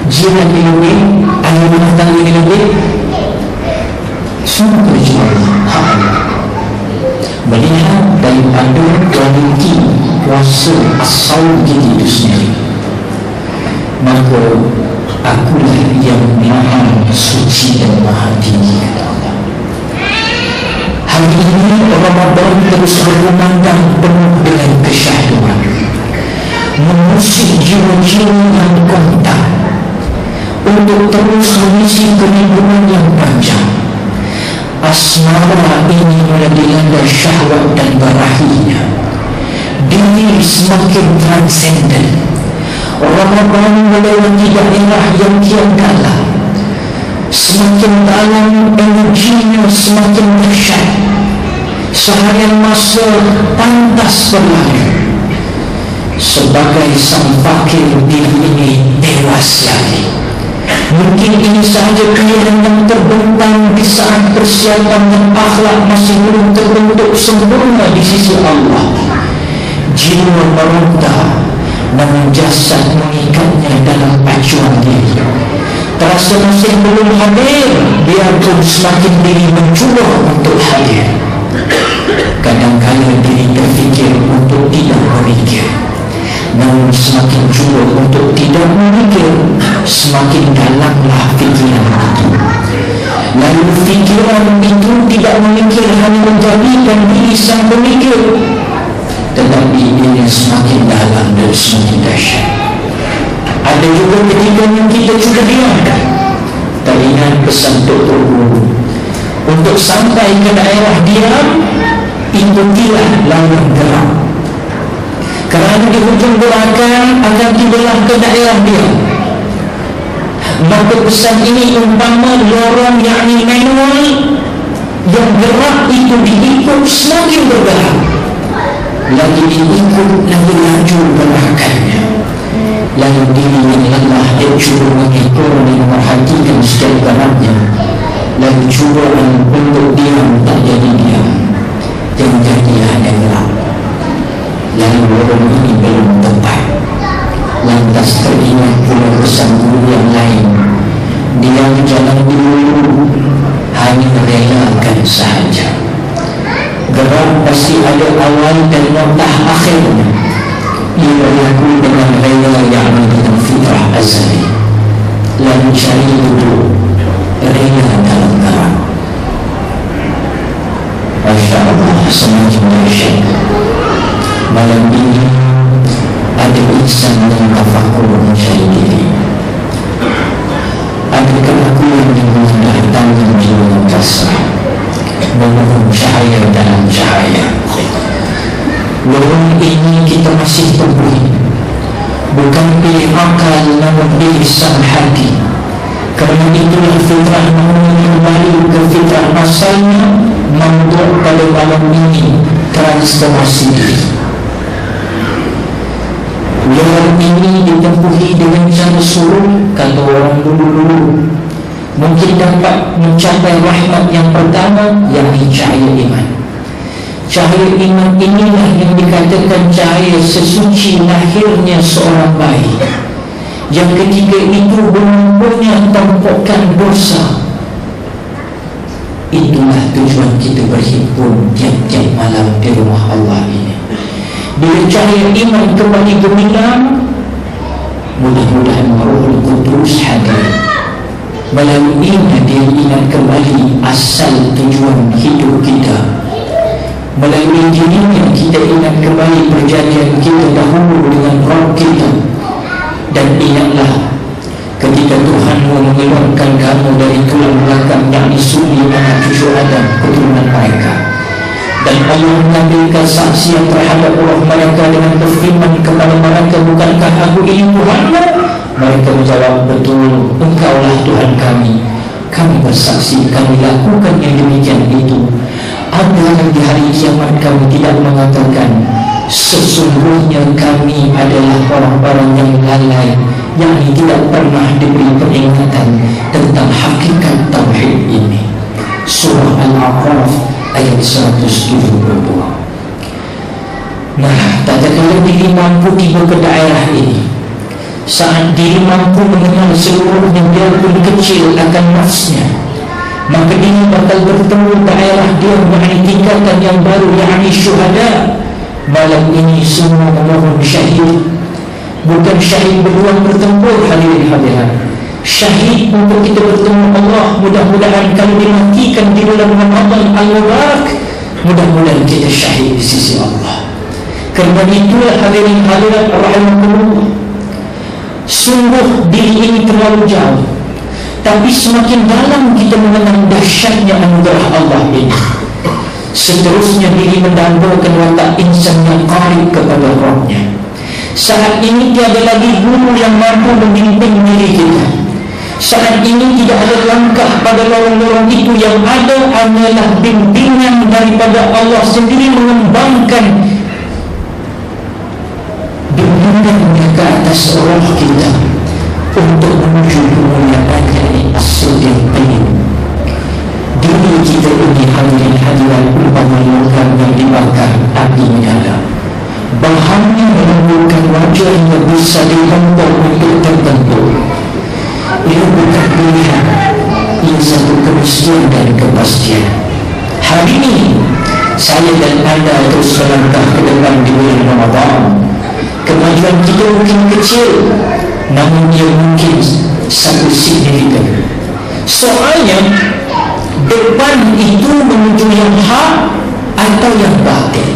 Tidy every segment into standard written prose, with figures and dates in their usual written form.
jiran dilebih, ahli rumah tangga dilebih, semua kecuali hak Allah. Melihat daripada kualiti kuasa asal diri itu sendiri, maka akulah yang maha suci dan maha tinggi, kata Allah. Hari ini Ramadan terus berkumandang penuh dengan kesyahduan, mengusik jiwa-jiwa yang kontak untuk terus mengisi kerinduan yang panjang. Asmara ini mulai dilanda syahwat dan berakhirnya. Diri semakin transenden. Ramadan melewati daerah yang kian dalam. Semakin dalam energinya semakin dahsyat. Seharian masa pantas berlalu. Sebagai sang fakir, diri ini tewas lagi. Mungkin ini sahaja pilihan yang terbentang di saat persiapan dan akhlak masih belum terbentuk sempurna di sisi Allah. Jiwa meronta, namun jasad mengikatnya dalam acuan diri. Terasa masih belum hadir, biarpun semakin diri mencuba untuk hadir. Kadang-kadang diri terfikir untuk tidak berfikir, namun semakin cuba untuk tidak memikir, semakin dalamlah fikiran itu. Lalu fikiran itu tidak memikir hanya menjadikan diri sang pemikir, tetapi ia semakin dalam dan semakin dahsyat. Ada juga ketika yang kita juga diam. Teringat pesan Dr. Guru, untuk sampai ke daerah diam, ikutilah lawan gerak. Kerana di hujung gerakan akan tibalah ke daerah dia. Maka pesan ini umpama lorong yakni manual yang gerak itu diikut semakin bergerak, lagi diikut lagi laju gerakannya. Lalu diri yang lelah dia cuba mengikur dan memperhatikan setiap geraknya. Lalu cuba untuk diam, tak jadi diam, yang jadi hanya gerak. Lalu orang ini belum tepat. Lantas teringat pula pesan guru yang lain, dia jalan dulu, hanya relakan sahaja. Gerak pasti ada awal dan noktah akhirnya. Ia berlaku dengan rela yang dengan fitrah azali. Lalu cari duduk, rela dalam gerak. Masya Allah, semakin dahsyat. Malam ini ada insan yang tafakur mencari diri. Adakah aku yang dimudah tanggung jiwa yang pasrah, memohon cahaya dalam cahaya? Lorong ini kita masih tempuhi, bukan pilih akal namun pilih sang hati. Kerana itulah fitrah manusia kembali ke fitrah asalnya, membuat pada malam ini transformasi diri. Lorong ini ditempuhi dengan cara suruh, kata orang dulu-dulu, mungkin dapat mencapai rahmat yang pertama, yakni cahaya iman. Cahaya iman inilah yang dikatakan cahaya sesuci lahirnya seorang bayi. Yang ketiga itu berlampungnya tumpukan dosa. Itulah tujuan kita berhimpun tiap-tiap malam di rumah Allah ini. Bila cahaya iman kembali gemilang, mudah-mudahan Ruhul Qudus hadir. Melaluinya dia ingat kembali asal tujuan hidup kita. Melalui dirinya kita ingat kembali perjanjian kita dahulu dengan Rabb kita. Dan ingatlah ketika Tuhan mengeluarkan kamu dari tulang belakang yakni suli anak cucu Adam, keturunan mereka. Dan Allah mengambilkan saksian terhadap roh mereka dengan berfirman kepada mereka, bukankah aku ini Tuhanmu? Mereka menjawab, betul, engkaulah Tuhan kami. Kami bersaksi, kami lakukan yang demikian itu. Ada di hari kiamat kami tidak mengatakan, sesungguhnya kami adalah orang-orang yang lalai, yang tidak pernah diberi peringatan tentang hakikat tauhid ini. Surah Al-A'raf ayat 172. Nah, tak kala diri mampu tiba ke daerah ini, saat diri mampu mengenal seluruhnya biarpun kecil akan nafsnya, maka dia bakal bertemu daerah dia mengenai tingkatan yang baru, yakni syuhada. Malam ini semua memohon syahid, bukan syahid berjuang bertempur, hadirin hadirat, syahid untuk kita bertemu Allah. Mudah-mudahan kalau dimatikan di bulan Ramadan al-Mubarak, mudah-mudahan kita syahid di sisi Allah. Kerana itulah hadirin hadirat rahimakumullah, sungguh diri ini terlalu jauh, tapi semakin dalam kita mengenal dahsyatnya anugerah Allah ini, seterusnya diri mendambakan watak insan yang qarib kepada Rabbnya. Saat ini tiada lagi guru yang mampu membimbing diri kita. Saat ini tidak ada langkah pada lorong-lorong itu, yang ada hanyalah bimbingan daripada Allah sendiri, mengembangkan bimbingannya ke atas roh kita untuk menuju kemuliaannya as-siddiqin. Diri kita ini hadirin hadirat umpama logam yang dibakar api menyala. Bahannya menimbulkan wajah yang bisa dibentuk untuk terbentuk. Ia bukan pilihan, ia satu kemestian dan kepastian. Hari ini saya dan anda terus melangkah ke depan di bulan Ramadan. Kemajuan kita mungkin kecil, namun ia mungkin satu signifikan. Soalnya depan itu menuju yang hak atau yang batil.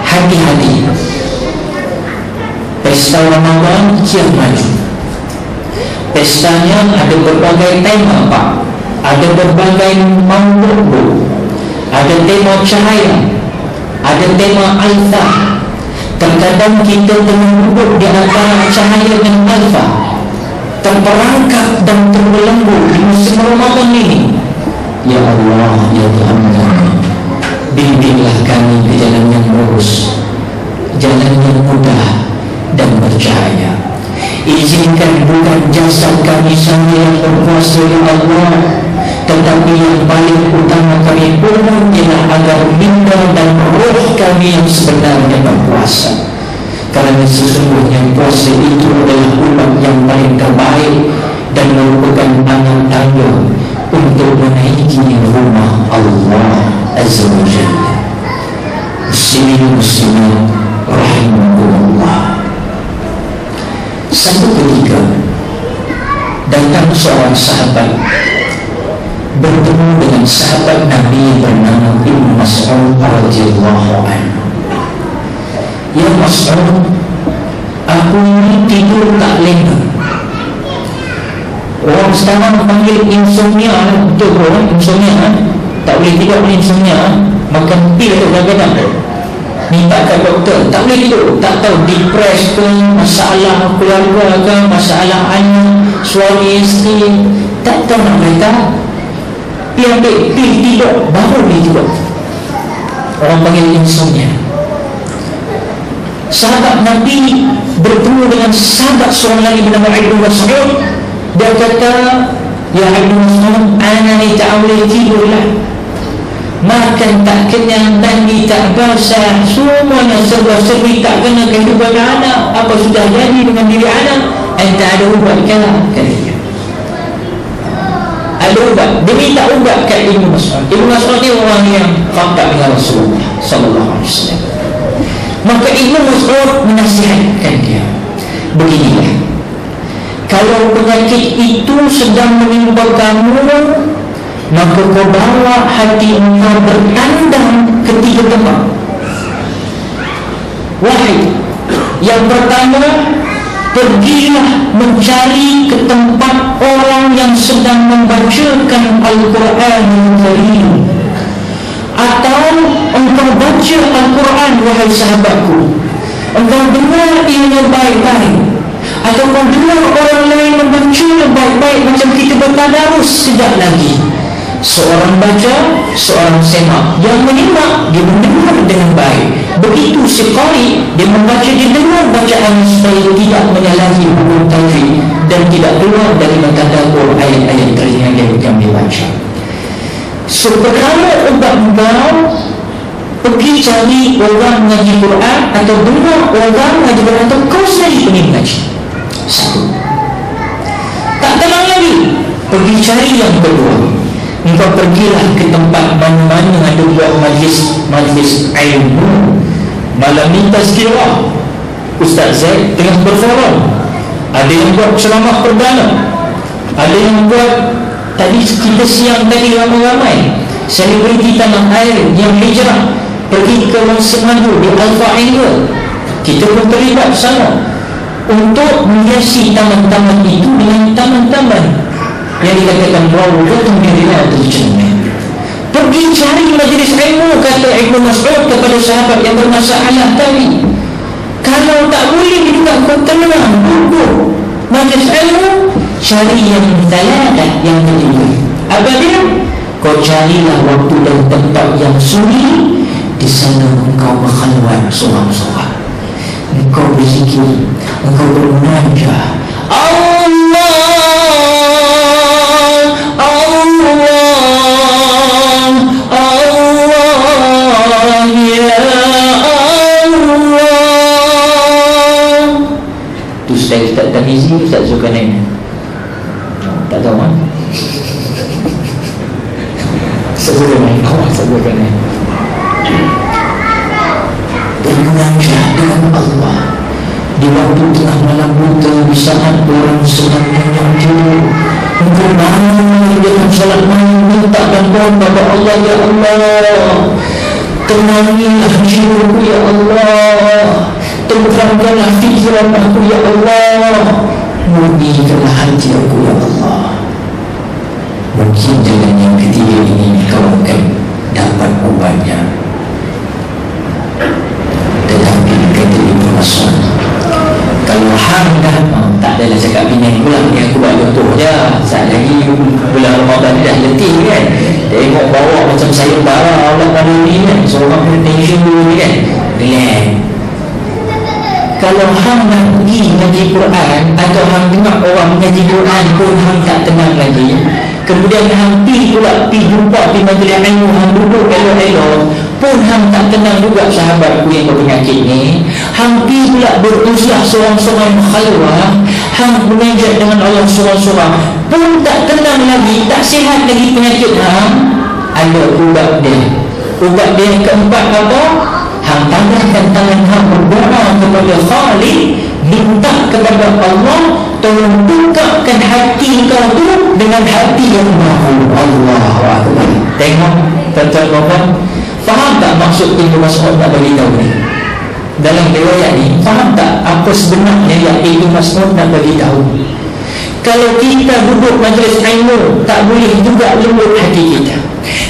Hati-hati, pesta Ramadan kian maju. Pestanya ada berbagai tema, Pak. Ada berbagai maudu, ada tema cahaya, ada tema alfa. Terkadang kita tengah duduk di antara cahaya dan alfa, terperangkap dan terbelenggu di musim Ramadan ini. Ya Allah, ya Tuhan kami, bimbinglah kami ke jalan yang lurus, jalan yang mudah dan bercahaya. Izinkan bukan jasad kami saja yang berpuasa, ya Allah, tetapi yang paling utama kami mohon ialah agar minda dan roh kami yang sebenarnya berpuasa. Kerana sesungguhnya puasa itu adalah umat yang paling terbaik dan merupakan anak tangga untuk menaiki rumah Allah Azza wa Jalla. Muslimin muslimat rahimahullah. Satu ketika datang seorang sahabat bertemu dengan sahabat Nabi bernama Ibnu Mas'ud radhiyallahu anhu. Ya Mas'ud, aku ini tidur tak lena. Orang sekarang panggil insomnia. Betul orang insomnia, tak boleh tidur, insomnia, makan pil tu kadang-kadang minta kat doktor, tak boleh tidur, tak tahu depres ke, masalah keluarga ke, masalah anak, suami isteri, tak tahu nak berita. Dia ambil pil tidur, baru dia tidur. Orang panggil insomnia. Sahabat Nabi bertemu dengan sahabat seorang lagi bernama Ibnu Mas'ud. Dia kata, ya Ibnu Mas'ud, ana ni tak boleh tidur lah, makan tak kenyang, mandi tak basah, semuanya serba-serbi, tak kena kehidupan anak. Apa sudah jadi dengan diri anak? Anda ada ubat kan? Kata dia, ada ubat. Dia minta ubat kat Ibnu Mas'ud. Ibnu Mas'ud ni orang yang kontak dengan Rasulullah sallallahu alaihi wasallam. Maka Ibnu Mas'ud menasihatkan dia, beginilah, kalau penyakit itu sedang menimpa kamu, maka kau bawa hati engkau bertandang ke tiga tempat. Wahid, yang pertama, pergilah mencari ke tempat orang yang sedang membacakan Al-Quran Al-Karim. Atau engkau baca Al-Quran, wahai sahabatku, engkau dengar ianya baik-baik, atau engkau dengar orang lain membaca baik-baik macam kita bertadarus sekejap lagi. Seorang baca, seorang semak. Yang menyimak, dia mendengar dengan baik. Begitu si qari, dia membaca, dia dengar bacaan supaya tidak menyalahi hukum tajwid dan tidak keluar dari mentadabbur ayat-ayat yang kami baca. So pertama ubat engkau, pergi cari orang mengaji Quran, atau dengar orang mengaji Quran, atau kau sendiri pergi mengaji. Satu. Tak tenang lagi, pergi cari yang kedua. Engkau pergilah ke tempat mana-mana ada buat majlis ilmu. Malam ni tazkirah, Ustaz Zaid tengah berforum, ada yang buat ceramah perdana, ada yang buat tadi kita siang tadi ramai-ramai selebriti tanah air yang hijrah pergi ke Semadu di Alfa Angle. Kita pun terlibat sana untuk menghiasi taman-taman itu dengan taman-taman yang dikatakan rawdatun min riyadil jannah. Pergi cari majlis ilmu, kata Ibnu Mas'ud kepada sahabat yang bermasalah tadi. Kalau tak boleh juga kau tenang duduk majlis ilmu, cari yang taladah, yang ketiga. Apa dia? Kau carilah waktu dan tempat yang sunyi. Di sana engkau berkhalwat seorang-seorang, engkau berzikir, engkau bermunajah. Allah, Ustaz Tamizi, Ustaz Zulkarnain. Tak tahu kan? Ustaz Zulkarnain, Ustaz Zulkarnain. Bermunajah dengan Allah di waktu tengah malam buta, di saat orang sedang menyenyum tidur. Engkau bangun dengan salat malam, minta bantuan kepada Allah. Ya Allah, tenangilah jiwaku ya Allah, tenteramkanlah fikiran aku ya Allah, murnikanlah hati aku ya Allah. Mungkin jalan yang ketiga ini kau akan dapat obatnya. Tetapi kata Ibnu Mas'ud, kalau hang dah tak adalah cakap pinang pula ni, aku buat contoh je. Saat lagi bulan Ramadan dah letih kan, tengok bawa macam sayur bara Allah pada ni kan, seorang kena tension dulu ni kan, relax. Kalau hang nak pergi mengaji Quran, atau hang dengar orang mengaji Quran pun hang tak tenang lagi, kemudian hang pergi pula pergi jumpa di majlis ilmu, hang duduk elok-elok pun hang tak tenang juga sahabatku yang berpenyakit ni. Hang pergi pula beruzlah seorang-seorang khalwah, hang munajat dengan Allah seorang-seorang pun tak tenang lagi, tak sihat lagi penyakit hang. Ada ubat dia. Ubat dia yang keempat apa? Hang tangankan tangan hang berdoa kepada Khalik, minta kepada Allah tolong bukakan hati kau tu dengan hati yang mahu. Allahu Akbar. Tengok tuan-tuan, faham tak maksud Ibnu Mas'ud nak beritahu ni? Dalam riwayat ni, faham tak apa sebenarnya yang Ibnu Mas'ud nak beritahu? Kalau kita duduk majlis ilmu, tak boleh juga lembut hati kita.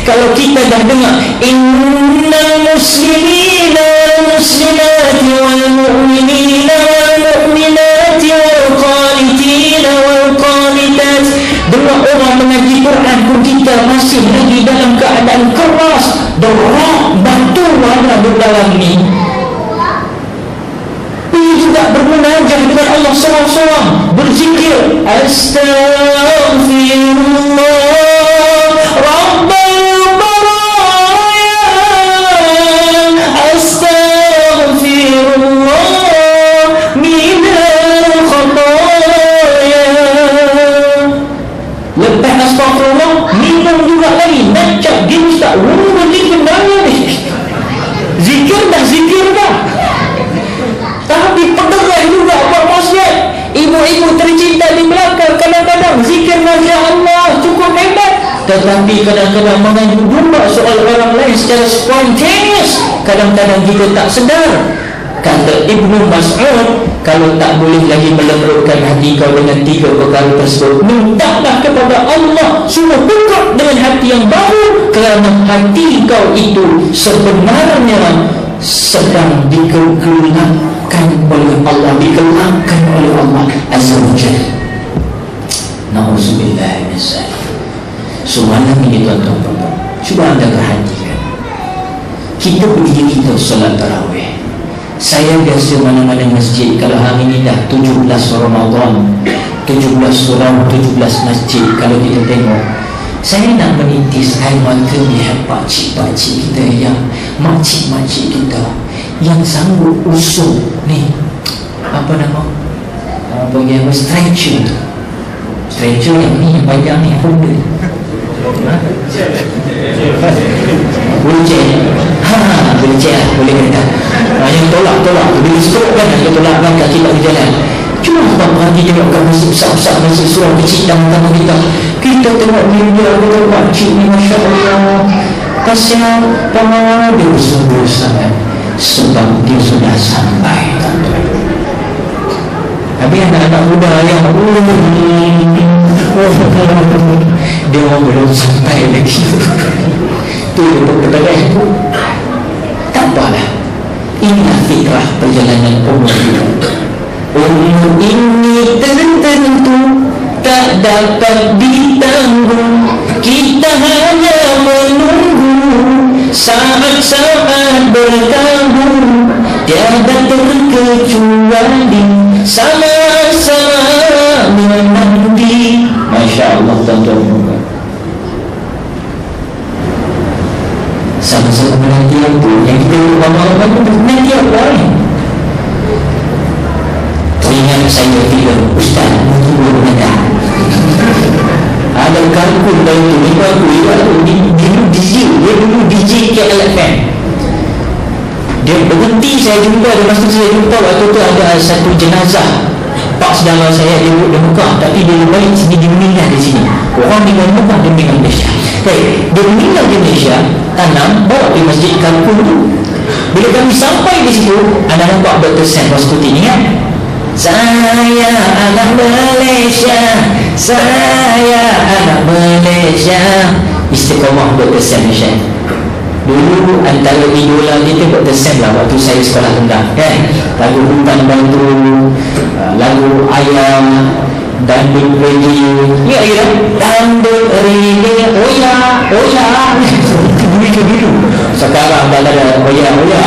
Kalau kita dah dengar innal muslimina wal muslimati wal mu'minina wal mu'minati wal qanitina wal qanitat, dengar orang mengaji Quran pun kita masih lagi dalam keadaan keras, derak batu ada di dalam ni. Pergi juga bermunajah dengan Allah seorang-seorang, berzikir astaghfirullah rabbal baraya, astaghfirullah minal khataya. Lepas astaghfirullah, minum juga lagi, nak dia ustaz, berzikir dah ni, zikir dah, tapi pederai juga buat maksiat. Ibu-ibu tercinta di belakang kadang-kadang zikir Masya Allah cukup hebat, tetapi kadang-kadang mengandung domba soal orang lain secara spontaneous, kadang-kadang kita tak sedar. Kata Ibnu Mas'ud, kalau tak boleh lagi melembutkan hati kau dengan tiga perkara tersebut, mintalah kepada Allah suruh buka dengan hati yang baru, kerana hati kau itu sebenarnya sedang digelapkan oleh Allah, digelapkan oleh Allah Azza wa Jalla. Na'udzubillah min zalik. Semalam ini tuan-tuan, cuba anda perhatikan, kita berdiri kita solat tarawih. Saya biasa mana-mana masjid, kalau hari ini dah 17 Ramadan, 17 surau, 17 masjid, kalau kita tengok Saya nak menitis air mata melihat pakcik-pakcik kita, yang makcik-makcik kita yang sanggup usung ni, apa nama, panggil apa, stretcher yang ni, yang panjang ni, apa benda, wheelchair, wheelchair boleh kata, yang tolak bila stroke kan, yang tolakkan kaki tak berjalan. Cuma apa perhati tengok kat masjid besar-besar, masjid surau kecil dalam tanah kita tengok dia pakcik ni, Masya Allah, kasihan dia bersungguh sangat, sebab dia sudah sampai. Habis anak-anak muda yang dia orang belum sampai lagi. Tu dia berkata, tak apalah, inilah fitrah perjalanan umur kita. Umur ini tentu tak dapat ditanggung, kita hanya menunggu saat-saat bertahun, tiada terkecuali sama-sama menanti. Masya Allah, tuan-tuan, sama-sama menanti apa? Yang kita ngomong-ngomong itu menanti apa ni? Ingat saya tidak Ustaz tunggu bentar. Ada kalkul dari itu, dia dulu DJ KLFM. Dia berhenti, saya jumpa, ada masa saya jumpa waktu tu ada satu jenazah pak saudara saya, dia Mekah, tapi dia baik sini, dia meninggal di sini. Orang di Mekah, dia meninggal di Malaysia. Dia meninggal di Malaysia, tanam bawa di masjid kalkul tu. Bila kami sampai di situ, anda nampak Dr. Sam Waskuti ni kan, saya anak Malaysia, saya anak Malaysia. Istiqamah Dr. Sam Malaysia. Dulu antara idola kita Dr. Sam lah waktu saya sekolah rendah kan. Lagu Hutan Batu, lagu Ayam, Dandut Reggae. Ya, Dandut Reggae, Oya dulu. Sekarang dah ada Oya Allah.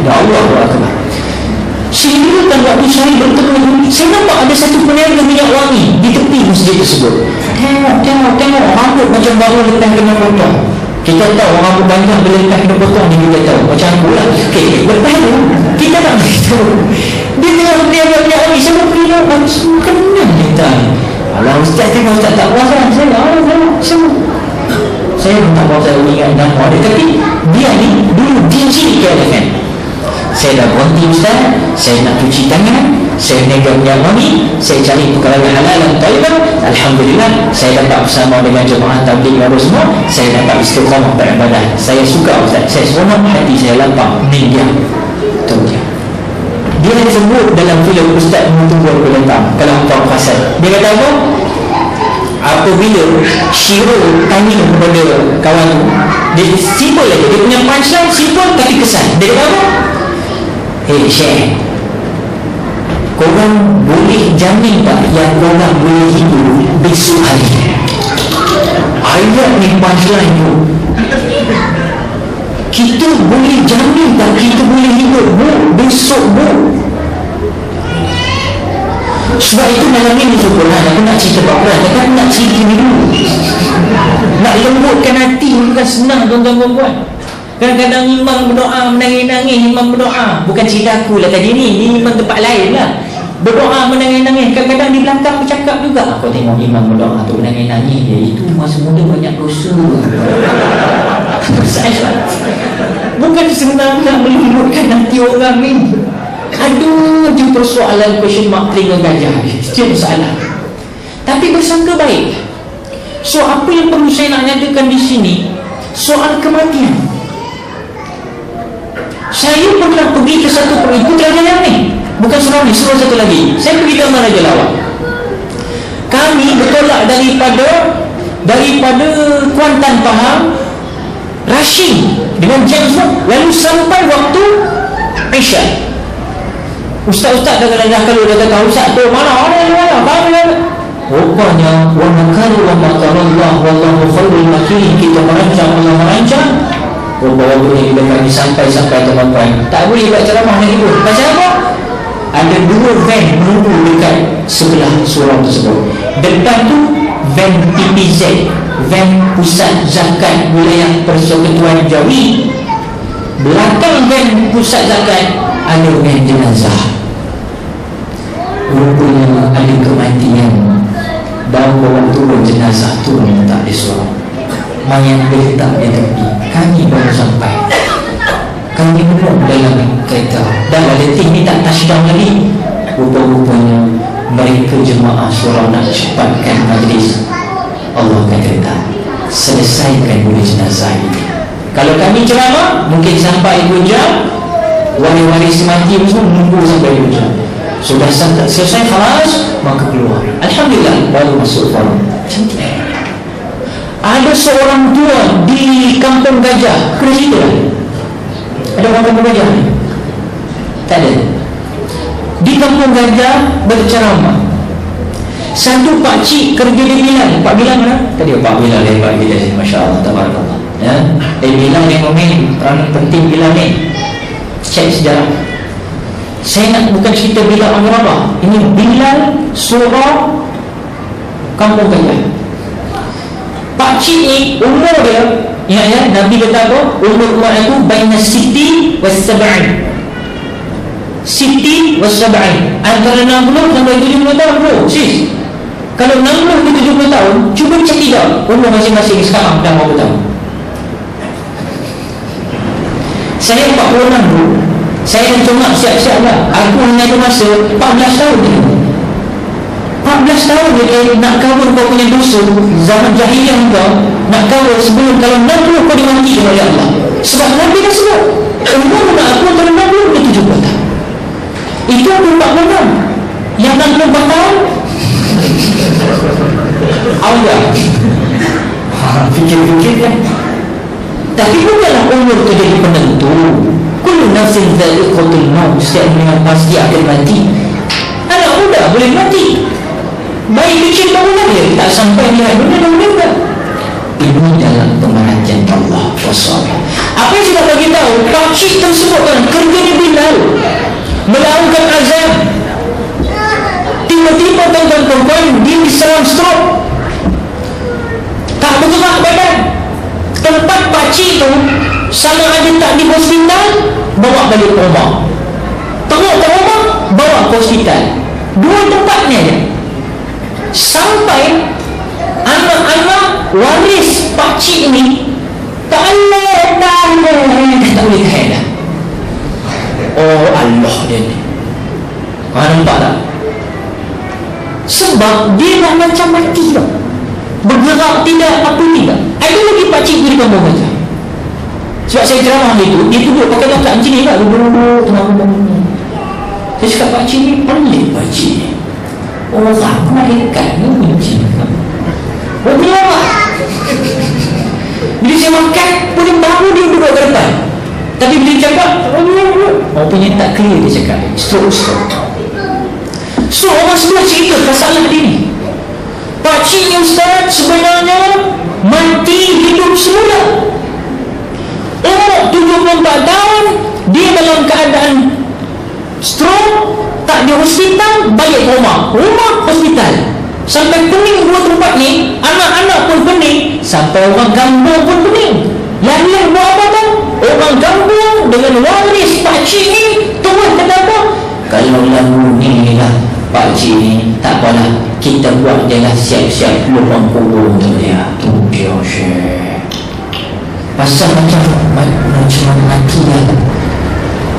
Ya Allah Akbar. Sehingga kan waktu saya bertemu, saya nampak ada satu peniaga minyak wangi di tepi masjid tersebut. Tengok rambut macam baru lepas kena potong. Kita tahu rambut banyak bila lepas kena potong ni, kita tahu macam aku lah. Lepas tu kita tak beritahu dia tengok peniaga minyak wangi. Saya berkira macam kenal kita. Alah Ustaz tengok, Ustaz tak puas kan saya tak puas, saya ingat dan ada. Tapi dia ni dulu DJ kan. Saya dah berhenti Ustaz, saya nak cuci tangan, saya niaga minyak wangi, saya cari perkara yang halal dan taibah. Alhamdulillah, saya dapat bersama dengan jemaah tabligh baru semua, saya dapat istiqamah beribadah. Saya suka Ustaz, saya seronok, hati saya lapang. Ni dia, tu dia. Dia sebut dalam filem Ustaz Menunggu Aku Datang, kalau kau perasan, dia kata apa? Apabila Syirul tanya kepada kawan tu, dia simple aja, dia punya punchline simple tapi kesan. Dia kata apa? Syekh, korang boleh jamin tak yang korang boleh hidup besok hari? Ayat ni punchline tu. Kita boleh jamin tak kita boleh hidup besok Sebab itu malam ni Quran, aku nak cerita Quran, tapi aku nak cerita ni dulu. Nak lembutkan hati bukan senang tuan-tuan puan. Kadang-kadang imam berdoa, menangis-nangis imam berdoa. Bukan cerita aku lah tadi ni imam tempat lain lah. Berdoa, menangis-nangis. Kadang-kadang di belakang bercakap juga. Aku tengok imam berdoa tu menangis-nangis dia. Itu masa muda banyak dosa. Bukan senang nak melembutkan hati orang ni. Aduh, je persoalan question mark telinga gajah. Itu masalah. Tapi bersangka baik. So, apa yang perlu saya nak nyatakan di sini, soal kematian. Saya pernah pergi ke satu Putrajaya ni, bukan surau ni, surau satu lagi. Saya pergi ke Raja Lawak. Kami bertolak daripada Kuantan Pahang, rushing dengan jam semua, lalu sampai waktu Isya. Ustaz-ustaz dah kalau dah kata Ustaz tu mana rupanya wa makaru wa makarallah wallahu khairul makirin. Kita merancang, Allah merancang. Waktu ni bila kami sampai teman-teman, tak boleh buat ceramah lagi pun. Pasal apa? Ada 2 van menunggu dekat sebelah surau tersebut. Depan tu van PPZ, van Pusat Zakat Wilayah Persekutuan Jawi. Belakang van Pusat Zakat ada van jenazah. Rupanya ada kematian dan bawa turun jenazah turun tak ada suara. Mayat berletak di tepi. Kami baru sampai. Kami belum dalam kereta. Dan ada tim ni tak touchdown lagi. Rupa-rupanya mereka jemaah surau nak cepatkan majlis. Allah kata, selesaikan dulu jenazah ini. Kalau kami ceramah mungkin sampai 2 jam. Waris-waris mati semua menunggu sampai 2 jam. Sudah selesai khalas, maka keluar. Alhamdulillah, baru masuk forum. Cantik. Ada seorang tua di Kampung Gajah. Kena cerita lah. Ada orang Kampung Gajah ni? Tak ada. Di Kampung Gajah berceramah. Satu pakcik kerja di Bilal. Pak Bilal mana? Tadi Pak Bilal ya, Pak Bilal. Masya Allah, tabarakallah. Ya, Bilal yang memain peranan penting Bilal ni. Cek sejarah. Saya nak bukan cerita Bilal Al-Rabah. Ini Bilal surau Kampung Gajah. Pakcik ni umur dia, ya, Nabi kata apa? Umur itu baina siti was sab'in. Siti was sab'in. Antara 60 sampai 70 tahun bro, sis. Kalau 60 ke 70 tahun, cuba cek tidak umur masing-masing sekarang dah berapa tahun. Saya 46 bro. Saya cuma siap-siap lah. Aku hanya ada masa 14 tahun ni. 14 tahun dia nak cover kau punya dosa zaman jahiliah kau, nak cover sebelum kalau 60 kau dimati oleh Allah. Sebab Nabi dah sebut umur nak aku antara 60 ke 70 tahun. Itu aku 46. Yang 64 tahun Allah fikir-fikir kan. Tapi bukanlah umur itu jadi penentu. Kullu nafsin dha'iqatul maut. Setiap orang pasti akan mati. Anak muda boleh mati, bayi kecil baru lahir, tak sampai lihat dunia dah meninggal. Ini dalam pemerhatian Allah SWT. Apa yang sudah bagi tahu, pakcik tersebut kan kerjanya Bilal melakukan azab. Tiba-tiba tuan-tuan perempuan dia diserang stroke, tak bergerak badan. Tempat pakcik tu sama ada tak di hospital, bawa balik ke rumah. Tengok ke rumah, bawa ke hospital. Dua tempatnya je. Sampai anak-anak waris pakcik ni tak boleh tahan dah. Oh Allah dia ni. Kau nampak tak? Sebab dia dah macam mati tau. Bergerak tidak, apa tidak. Ada lagi pakcik tu di Kampung Gajah. Sebab saya ceramah itu, dia duduk pakai laptop macam ni lah, duduk tengah-tengah. Saya cakap pakcik ni pelik pakcik ni. Orang malaikat ni benci. Boleh apa? Bila saya makan, boleh baru dia duduk ke depan. Tapi bila dia cakap, orang punya tak clear dia cakap. Stroke. So orang sebelah cerita masalah dia ni. Pakcik ni ustaz sebenarnya mati hidup semula. Umur 74 tahun, dia dalam keadaan stroke, tak di hospital, balik rumah, hospital. Sampai pening dua tempat ni, anak-anak pun pening, sampai orang kampung pun pening. Yang buat apa tu? Orang kampung dengan waris pakcik ni terus kata apa? Kalau lagu ni lah pakcik ni, tak apalah, kita buat dia lah siap-siap lubang kubur untuk dia. Tu dia syekh. Pasal macam mati lah.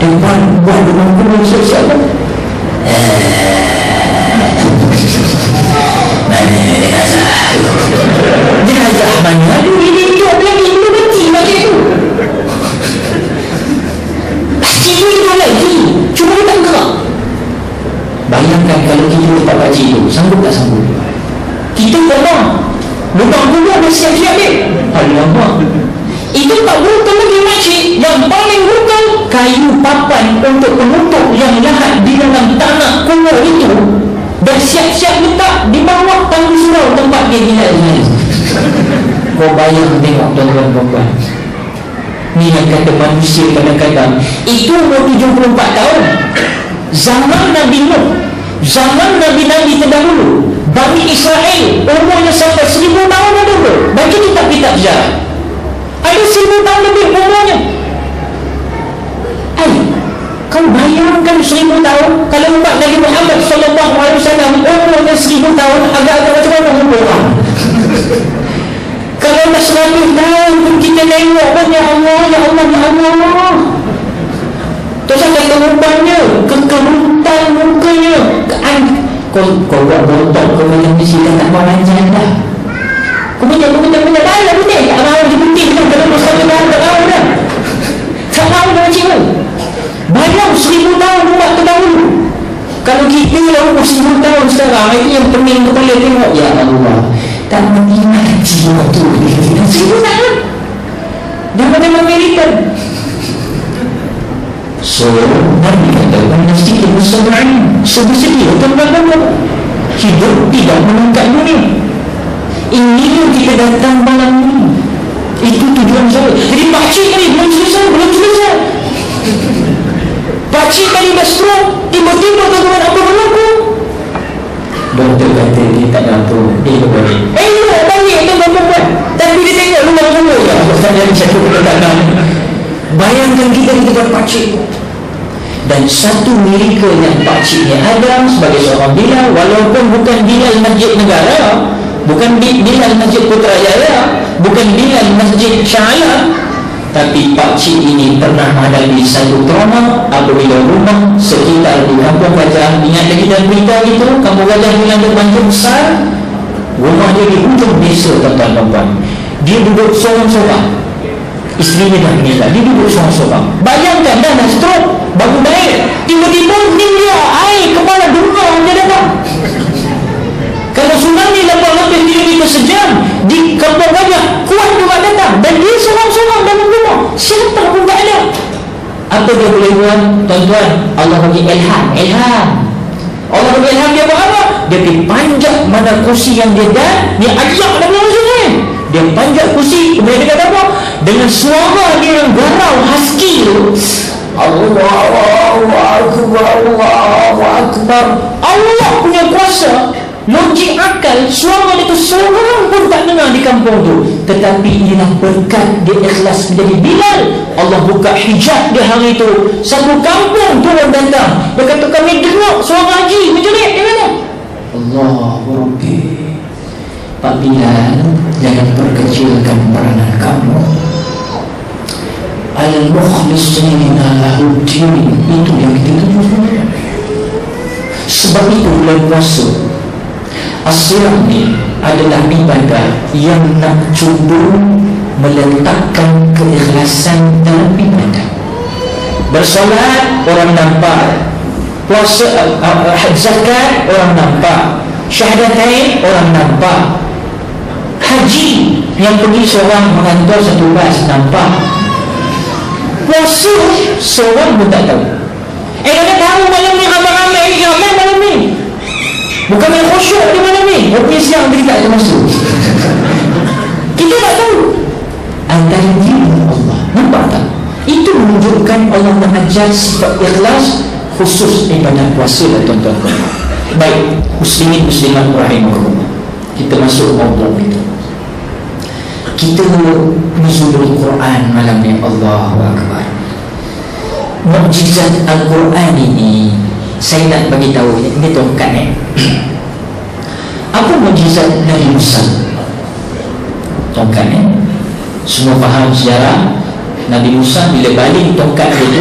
Dia buat lubang kubur siap-siap lah. Mana jenazah mana? Aduh, ini hidup lagi, ini mati macam tu. Pakcik tu hidup lagi, cuma dia tak gerak. Bayangkan kalau kita letak pakcik tu, sanggup tak sanggup? Kita pernah lubang kubur dah siap-siap dia. Alamak, itu tak brutal lagi pakcik. Yang paling brutal, kayu papan untuk penutup yang lahat di dalam tanah kubur itu dah siap-siap letak di bawah tangga surau tempat dia tinggal. Kau bayang tengok tuan-tuan. Ni yang kata manusia kadang-kadang itu umur 74 tahun. Zaman Nabi Nuh, zaman Nabi-Nabi terdahulu, Bani Israel umurnya sampai 1000 tahun ada bro. Baca kitab-kitab sejarah, ada 1000 tahun lebih umurnya. Kau bayangkan 1000 tahun. Kalau umat Nabi Muhammad SAW umurnya 1000 tahun, agak-agak macam mana umur orang? Kalau dah 100 tahun pun kita tengok pun, ya Allah, ya Allah, ya Allah. Terus ada kerubannya, kekerutan mukanya. Kau buat bontok, kau macam ni sila tak mau lancar dah. Kau punya, dah lah putih. Tak mahu diputih dah, kalau 1 tahun tak mahu dah. Tak mahu dah macam tu. Bayang 1000 tahun umat terdahulu. Kalau kita lah umur 1000 tahun sekarang, itu yang pening kepala tengok, ya Allah, tak mengingat jiwa tu 1000 tahun dah macam Amerika. So Nabi kata mesti kita bersabar, sedia tentang hidup tidak meningkat dunia. Ini kita datang malam ini, itu tujuan saya. Jadi pakcik tadi belum selesai. Pakcik tadi dah stroke, tiba-tiba tuan apa berlaku? Doktor kata dia tak mampu, dia balik. Balik tu buat. Tapi dia tengok rumah semua. Ya Allah, tak jadi satu perkataan. Bayangkan kita di dekat pakcik. Dan satu miracle yang pakcik ni ada sebagai seorang Bilal, walaupun bukan Bilal Masjid Negara, bukan Bilal Masjid Putrajaya, bukan Bilal Masjid Syahla, tapi pakcik ini pernah menghadapi satu trauma apabila rumah sekitar di Kampung Gajah, ingat lagi dalam berita itu, Kampung Gajah Melanda banjir besar, rumah dia di hujung desa, tuan-tuan. Dia duduk seorang-seorang, isterinya dah meninggal, dia duduk seorang-seorang. Bayangkan dah stroke, baru baik, tiba-tiba dia air kepala dengar dia datang. Kalau tsunami 800 km sejam di Kampung Gajah, kuat juga datang, dan dia seorang-seorang dalam rumah, siapa pun tak ada. Apa dia boleh buat, tuan-tuan? Allah bagi ilham. Allah bagi ilham, dia buat apa? Dia pergi panjat mana kursi yang dia dah, dia ajak dalam rumah. Dia panjat kursi, kemudian dia kata apa? Dengan suara dia yang garau, husky tu, Allahu Akbar. Allah punya kuasa, logik akal, suara itu seorang pun tak dengar di kampung tu. Tetapi inilah berkat dia ikhlas menjadi Bilal. Allah buka hijab di hari itu, satu kampung turun datang. Dia kata, kami dengar suara haji menjerit. Dia kata, Allah Rabbi, Pak Bilal, jangan perkecilkan peranan kamu. Al-mukhlisina lahuddin, itu yang kita tuju sebenarnya. Sebab itu bulan puasa As-Siyam ni adalah ibadah yang nak cuba meletakkan keikhlasan dalam ibadah. Bersolat orang nampak, puasa zakat orang nampak, syahadatain orang nampak, haji yang pergi seorang mengantar satu bas nampak, puasa seorang pun tak tahu. Dia tahu malam ni ramai-ramai malam ni, bukan main khusyuk di malam ni, rupanya siang dia tak masuk. Kita tak tahu. Antara dia Allah, nampak tak? Itu menunjukkan Allah mengajar sifat ikhlas khusus ibadah puasa dan tuan-tuan. Baik, muslimin muslimat rahimakumullah, kita masuk maudhu kita. Kita nuzulul Quran malam ni, Allahu Akbar. Mukjizat Al-Quran ini saya nak bagi tahu, ini tongkat ni. Apa mukjizat Nabi Musa? Tongkat ni, semua faham sejarah. Nabi Musa bila baling tongkat dia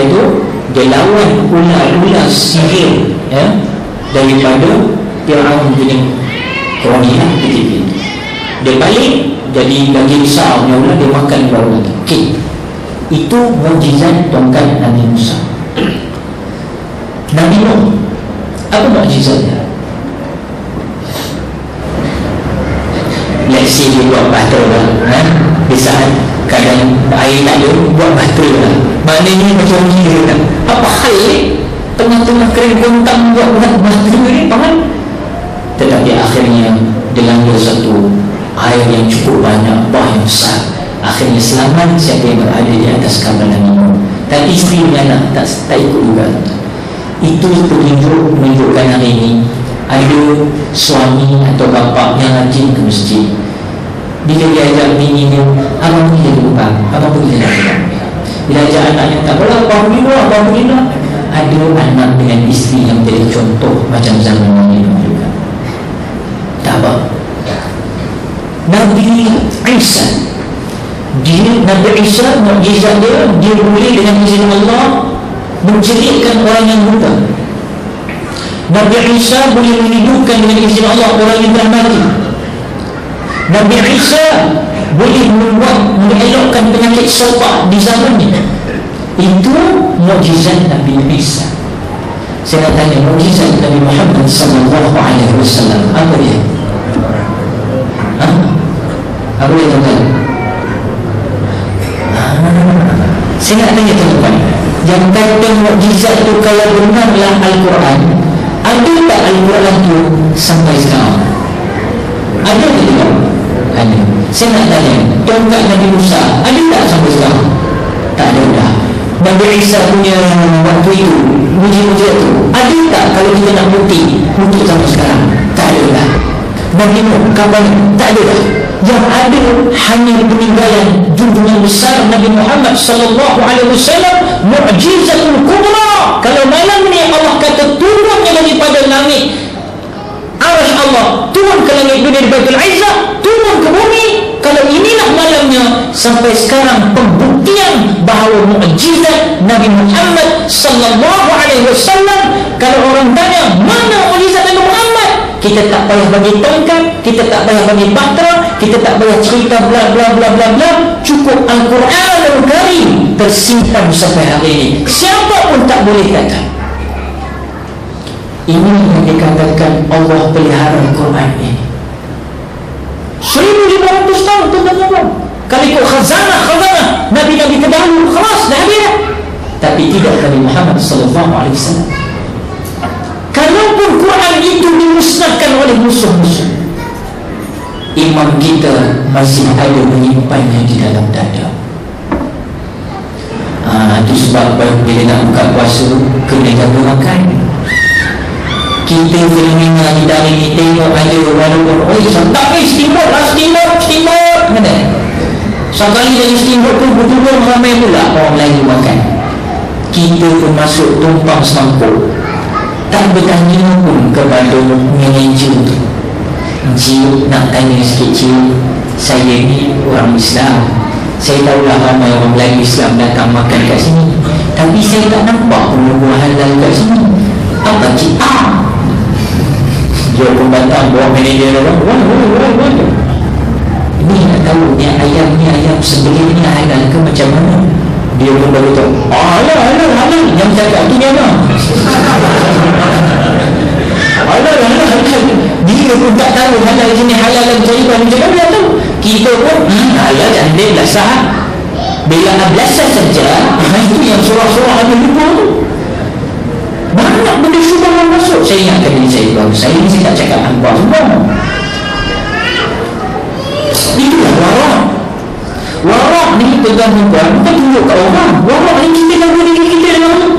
tu, dia lawan ular-ular sihir, ya, daripada Fir'aun punya kroni, dia balik jadi lagi besar punya ular, dia makan ular-ular tu. Okay. Itu mukjizat tongkat Nabi Musa. Nabi Nuh, apa mukjizatnya? Let's say dia buat batu lah, di saat kadang air tak ada, buat batu lah. Maknanya macam gila kan? Apa hal ni? Tengah-tengah kering gontang buat batu ni, faham? Tetapi akhirnya dengan satu air yang cukup banyak, bah yang besar, akhirnya selamat siapa yang berada di atas kapal Nabi Nuh. Tapi isteri dan anak tak ikut juga. Itu menunjukkan hari ini Ada suami atau bapa yang rajin ke masjid. Bila dia ajak bininya, abang pergi jadi bukan, abang pergi jadi bukan. Bila ajak anaknya, tak boleh, abang pergi lah. Ada anak dengan isteri yang jadi contoh macam zaman ini juga. Tak apa. Nabi Isa, Nabi Isa, mukjizat dia boleh dengan izin Allah menjelitkan orang yang buta. Nabi Isa boleh menghidupkan dengan izin Allah orang yang dah mati. Nabi Isa boleh mengelakkan penyakit sepak di zamannya. Itu mukjizat Nabi Isa. Saya nak tanya, mukjizat Nabi Muhammad sallallahu alaihi wasallam apa dia? Apa dia tuan-tuan? Saya nak tanya tuan-tuan, yang kata mukjizat itu kalau benarlah Al-Quran, ada tak Al-Quran itu sampai sekarang? Ada ke tidak? Ada. Saya nak tanya, tongkat Nabi Musa ada tak sampai sekarang? Tak ada dah. Nabi Isa punya waktu itu, mujizat itu ada tak kalau kita nak bukti untuk sampai sekarang? Tak ada dah. Nabi Nuh kapan? Tak ada dah. Yang ada hanya peninggalan junjungan besar Nabi Muhammad sallallahu alaihi wasallam, mukjizatul kubra. Kalau malam ni Allah kata turunnya daripada langit arasy Allah, turun ke langit dunia di Baitul Izzah, turun ke bumi. Kalau inilah malamnya, sampai sekarang pembuktian bahawa mukjizat Nabi Muhammad sallallahu alaihi wasallam. Kalau orang tanya mana mukjizat Nabi Muhammad, kita tak payah bagi tongkat, kita tak payah bagi bahtera, kita tak payah cerita bla bla bla bla bla. Cukup Al-Quranul Karim tersimpan sampai hari ini. Siapa pun tak boleh kata. Ini yang dikatakan Allah pelihara Al-Quran ini 1500 tahun tuan-tuan. Kalau ikut khazanah Nabi-Nabi terdahulu, keras dah habis. Tapi tidak Nabi Muhammad sallallahu alaihi wasallam. Kalaupun Quran itu dimusnahkan oleh musuh-musuh, imam kita masih ada menyimpannya di dalam dada. Itu sebab bila nak buka puasa kena jaga makan. Kita fenomena di dalam ni tengok ada walaupun tak steamboat mana sekali dari steamboat pun betul-betul ramai pula orang Melayu makan. Kita pun masuk tumpang sangkut, tak bertanya pun kepada manager tu. Cik, nak tanya sikit cik, saya ni orang Islam, saya tahulah ramai orang Melayu Islam datang makan kat sini, tapi saya tak nampak pun halal kat sini. Apa cik? Dia pun datang bawa manager orang, ni nak tahu ni ayam sebelum ni halal ke macam mana? Dia pun baru tahu, halal yang cakap tu nyama. halal dia pun tak tahu halal sini halal dan cerita macam mana dia tahu. Kita pun halal dan dia dah sah. Bila ablasah saja, itu yang surah-surah ada lupa tu. Banyak benda syubhat yang masuk. Saya ingatkan diri saya baru, saya ni saya tak cakap hampa semua. Itulah warak ni tuan-tuan, bukan tunjuk kat orang. Warak ni kita lagu diri kita dengan tu.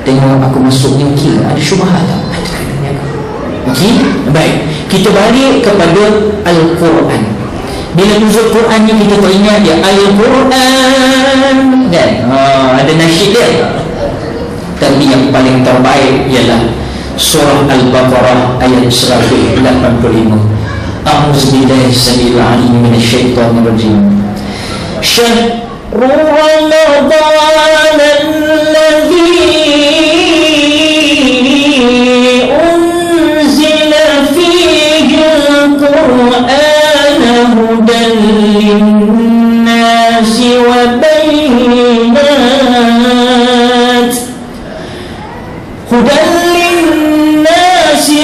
Tengok aku masuk ni, okey, ada syubhat tak? Okey, baik. Kita balik kepada Al-Quran. Bila nuzul Quran ni kita teringat dia Al-Quran kan? Ada nasyid dia. Tapi yang paling terbaik ialah surah Al-Baqarah ayat 185. A'udzu billahi samil alim minasyaitonir rajim. Syahrul Ramadan alladzi unzila fihi al-Qur'an hudan lin-nasi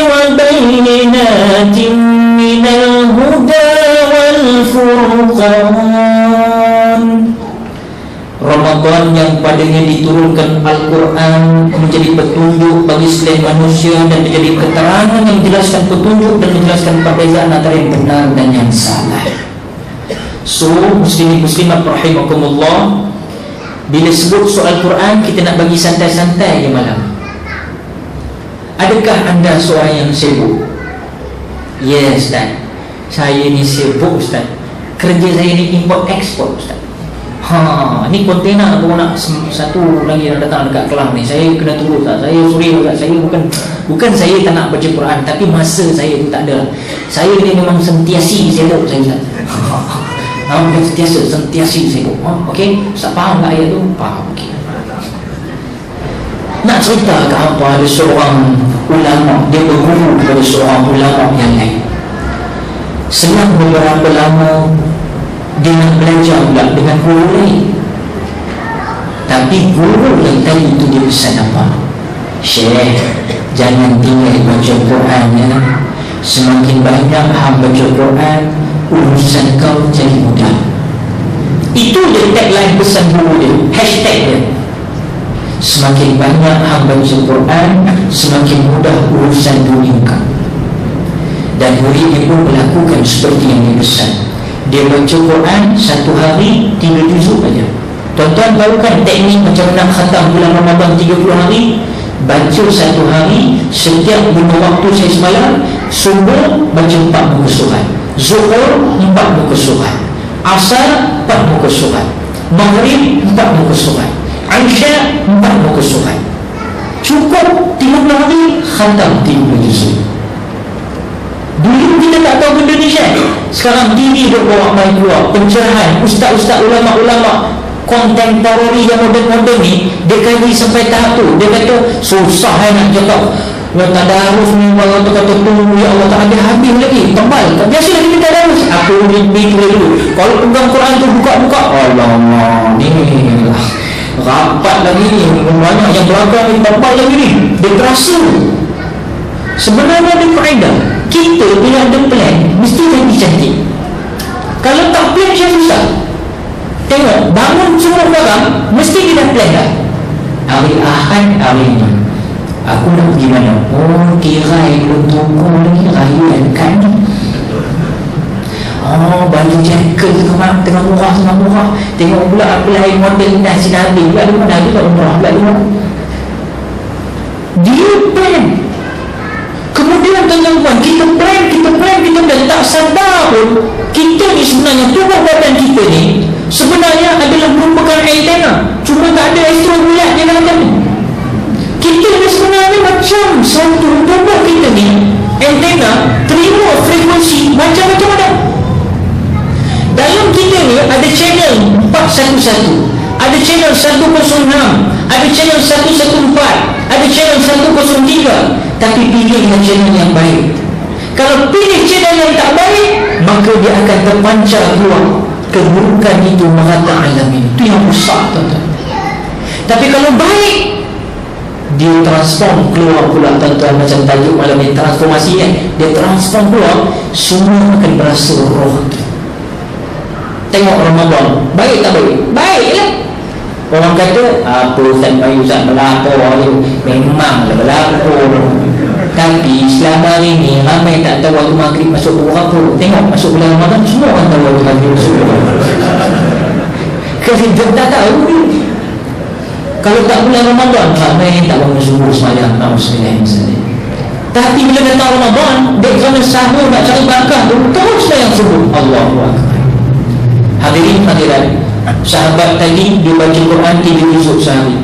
wa bayyinat minal huda wal furqan. Ramadan yang padanya diturunkan Al-Quran menjadi petunjuk bagi selain manusia dan menjadi keterangan yang menjelaskan petunjuk dan menjelaskan perbezaan antara yang benar dan yang salah. So muslimin muslimat rahimakumullah, bila sebut soal Quran kita nak bagi santai-santai je malam. Adakah anda seorang yang sibuk? Yes, Ustaz. Saya ni sibuk, Ustaz. Kerja saya ni import export, Ustaz. Ni kontainer aku nak satu lagi yang datang dekat Kelang ni. Saya kena tunggu, Ustaz. Saya sorry, Ustaz. Saya bukan saya tak nak baca Quran, tapi masa saya tu tak ada. Saya ni memang sentiasi sibuk saya, Ustaz. Sentiasi sibuk. Okey, Ustaz faham tak ayat tu? Faham. Okey. Nak cerita ke apa, ada seorang ulama, dia berguru kepada seorang ulama yang lain. Selang beberapa lama dia nak belajar pula dengan guru lain. Tapi guru yang tadi itu dia pesan apa? Syekh, jangan tinggal baca Quran ya. Semakin banyak hang baca Quran, urusan kau jadi mudah. Itu dia tagline pesan guru dia, hashtag dia. Semakin banyak hang baca Quran, semakin mudah urusan dunia kau. Dan murid dia pun melakukan seperti yang dia pesan. Dia baca Quran satu hari 3 juzuk saja. Tuan-tuan tahu kan teknik macam nak khatam bulan Ramadan 30 hari? Baca satu hari, setiap 5 waktu saya semalam, subuh baca 4 muka surat, zuhur 4 muka surat, asar 4 muka surat, maghrib 4 muka surat, Aisyah 4 muka surat. Cukup 30 hari khatam 30 juzuk. Dulu kita tak tahu benda ni, Syekh. Sekarang TV dia bawa main keluar pencerahan ustaz-ustaz, ulama-ulama kontemporari yang moden-moden ni. Dia kaji sampai tahap tu. Dia kata susah nak cakap tadarus ni, kalau kata tunggu ya Allah tak habis lagi, tebal. Biasalah kita tadarus. Aku lebih dulu. Kalau pegang Quran tu buka-buka, alamak ni rapat lagi ni, banyak yang belakang ni tebal lagi ni. Dia terasa. Sebenarnya ada kaedah, kita bila ada plan mesti jadi cantik. Kalau tak plan macam susah. Tengok, bangun semua orang mesti dia dah plan dah. Hari Ahad hari ni aku nak pergi mana? Oh, tirai belum tunggu lagi, raya kan. Oh, baju jaket tengah murah. Tengok pula apa lain model dah Nabi pula di mana, dia tak murah pula di mana. Dia plan. Kemudian tuan-tuan, kita plan dan tak sadar pun kita ni sebenarnya tubuh badan kita ni sebenarnya adalah merupakan antena, cuma tak ada astrobulat di dalam ni. Kita ni sebenarnya macam satu tubuh kita ni antena, terima frekuensi macam-macam ada. Dalam kita ni ada channel 411, ada channel 106, ada channel 114, ada channel 103. Tapi pilihlah channel yang baik. Kalau pilih channel yang tak baik, maka dia akan terpancar keluar keburukan itu merata alam ini. Itu yang rusak, tuan-tuan. Tapi kalau baik, dia transform keluar pula, tuan-tuan. Macam tajuk malam ini, transformasi kan. Dia transform keluar, semua akan berasa roh tu. Tengok Ramadan, baik tak baik? Baiklah. Orang kata, apa Ustaz Bayu, Ustaz melapor tu. Memanglah berlapor. Tapi selama hari ni ramai tak tahu waktu maghrib masuk pukul berapa. Tengok masuk bulan Ramadan, semua orang tahu waktu maghrib masuk pukul berapa. Kerana dia tak tahu ni. Kalau tak bulan Ramadan, ramai tak bangun subuh semalam, misalnya. Tapi bila datang Ramadan, dia kerana sahur nak cari barakah tu, teruslah yang subuh. Allahu Akbar. Hadirin hadirat, sahabat tadi dia baca Quran 3 juzuk sehari.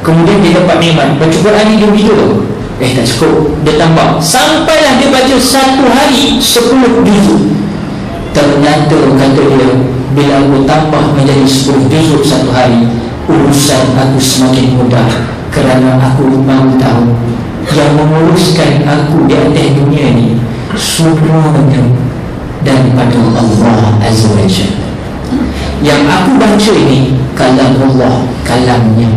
Kemudian dia dapat nikmat, baca Quran ni 2 juzuk. Tak cukup, dia tambah sampailah dia baca satu hari 10 juzuk. Ternyata kata dia, bila aku tambah menjadi 10 juzuk satu hari, urusan aku semakin mudah. Kerana aku mahu tahu yang menguruskan aku di atas dunia ni semuanya daripada Allah Azza wa Jalla. Yang aku baca ini kalam Allah, kalamnya.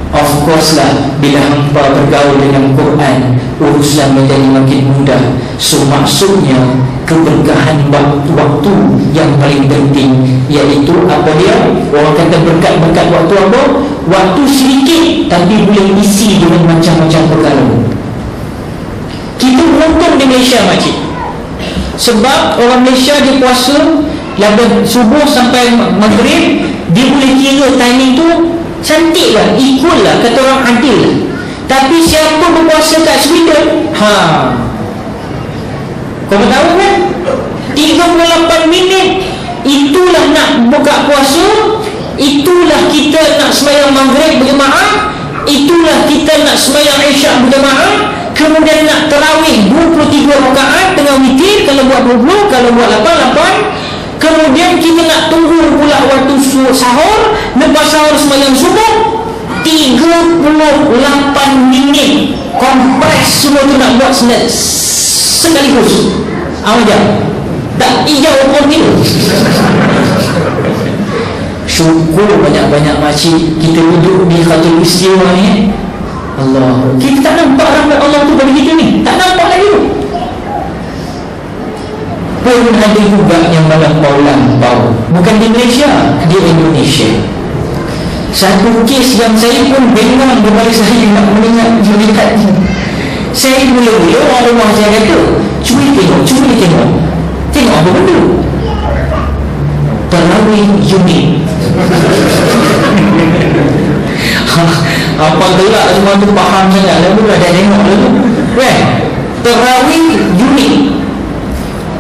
Of course lah, bila hampa bergaul dengan Quran, urusan menjadi makin mudah. So maksudnya keberkahan waktu yang paling penting, iaitu apa dia? Orang kata berkat-berkat waktu apa? Waktu sedikit tapi boleh isi dengan macam-macam perkara. Kita beruntung di Malaysia, makcik. Sebab orang Malaysia dia puasa subuh sampai maghrib, dia boleh kira timing tu cantik lah, equal lah, kata orang adil lah. Tapi siapa berpuasa kat Sweden? Kau tahu kan? 38 minit. Itulah nak buka puasa. Itulah kita nak sembahyang maghrib berjemaah. Itulah kita nak sembahyang isyak berjemaah. Kemudian nak tarawih 23 rakaat dengan witir. Kalau buat 20, kalau buat 8. Kemudian kita nak tunggu pula waktu sahur. Lepas sahur sembahyang subuh 38 minit. Kompres semua tu nak buat sekaligus. Macam tak hijau pun ni. Syukur banyak-banyak makcik kita duduk di Khatul Istiwa ni. Allah, kita tak nampak rahmat Allah tu bagi kita ni. Tak nampak lagi tu. Pun ada juga yang malam lampau. Bukan di Malaysia, di Indonesia. Satu kes yang saya pun bingung kepada saya nak melihat ni. Saya mula-mula orang rumah saya kata, cuba tengok apa benda. Tarawih unik. Apa gelak semua tu faham sangat. Lalu dah tengok lalu tarawih unik.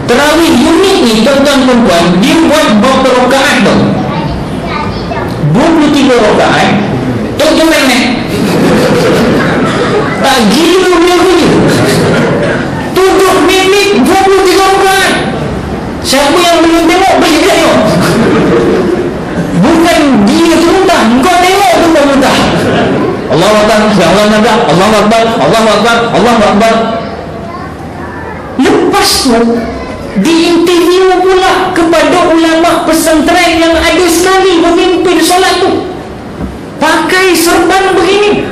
Tarawih unik ni tuan-tuan perempuan, dia buat berapa rakaat tu? 23 rakaat. Tuan-tuan main tak gila dia punya 7 minit 23 rakaat. Siapa yang belum tengok pergi tengok. Bukan dia tu muntah, kau tengok tu kau muntah. Allahu Akbar, Allahu Akbar, Allahu Akbar, Allahu Akbar. Lepas tu diinterview pula kepada ulama pesantren yang ada sekali memimpin solat tu, pakai serban begini.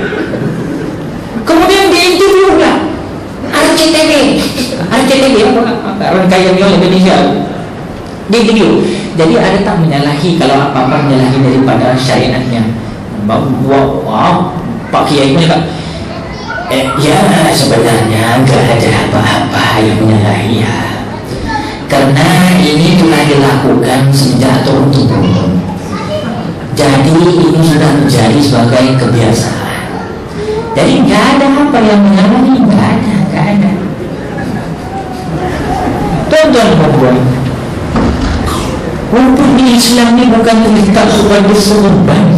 Kemudian diinterview pula RCTV orang kaya ni orang Indonesia. Dia interview. Jadi ada tak menyalahi, kalau apa-apa menyalahi daripada syariatnya. Wow, Pak Kiai punya tak? Ya sebenarnya enggak ada apa-apa yang menyalahi ya. Karena ini telah dilakukan sejak turun-temurun. Jadi ini sudah menjadi sebagai kebiasaan. Jadi enggak ada apa yang menyalahi, enggak ada. Tuan-tuan perempuan, untuk di Islam ni bukan terletak kepada serban.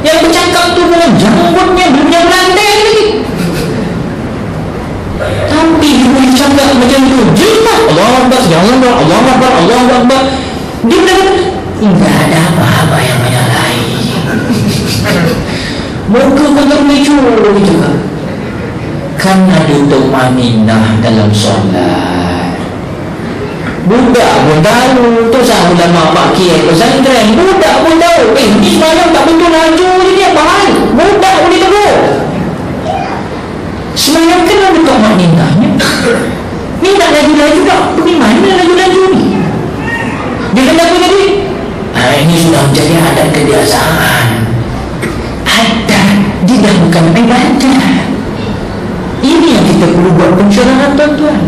Yang bercakap tu dengan janggutnya dunia berantai lagi. Tapi dia boleh cakap macam tu, jelas Allah Akbar, Allah Akbar, Allah Akbar. Dia bilang tidak ada apa-apa yang menyalahi. Muka kotor mecu juga. Kan ada tumaninah dalam solat. Budak pun tahu. Tu sah ulama Pak Kiai pesantren. Budak pun tahu. Ni semalam tak betul laju dia apa hal? Budak boleh tahu. Semalam kan ada tumaninahnya. Ni tak laju-laju tak? Pergi mana laju-laju ni? Dia kata apa tadi? Ini sudah menjadi adat kebiasaan. Adat, dia dah bukan ibadah. Ini yang kita perlu buat pencerahan tuan-tuan.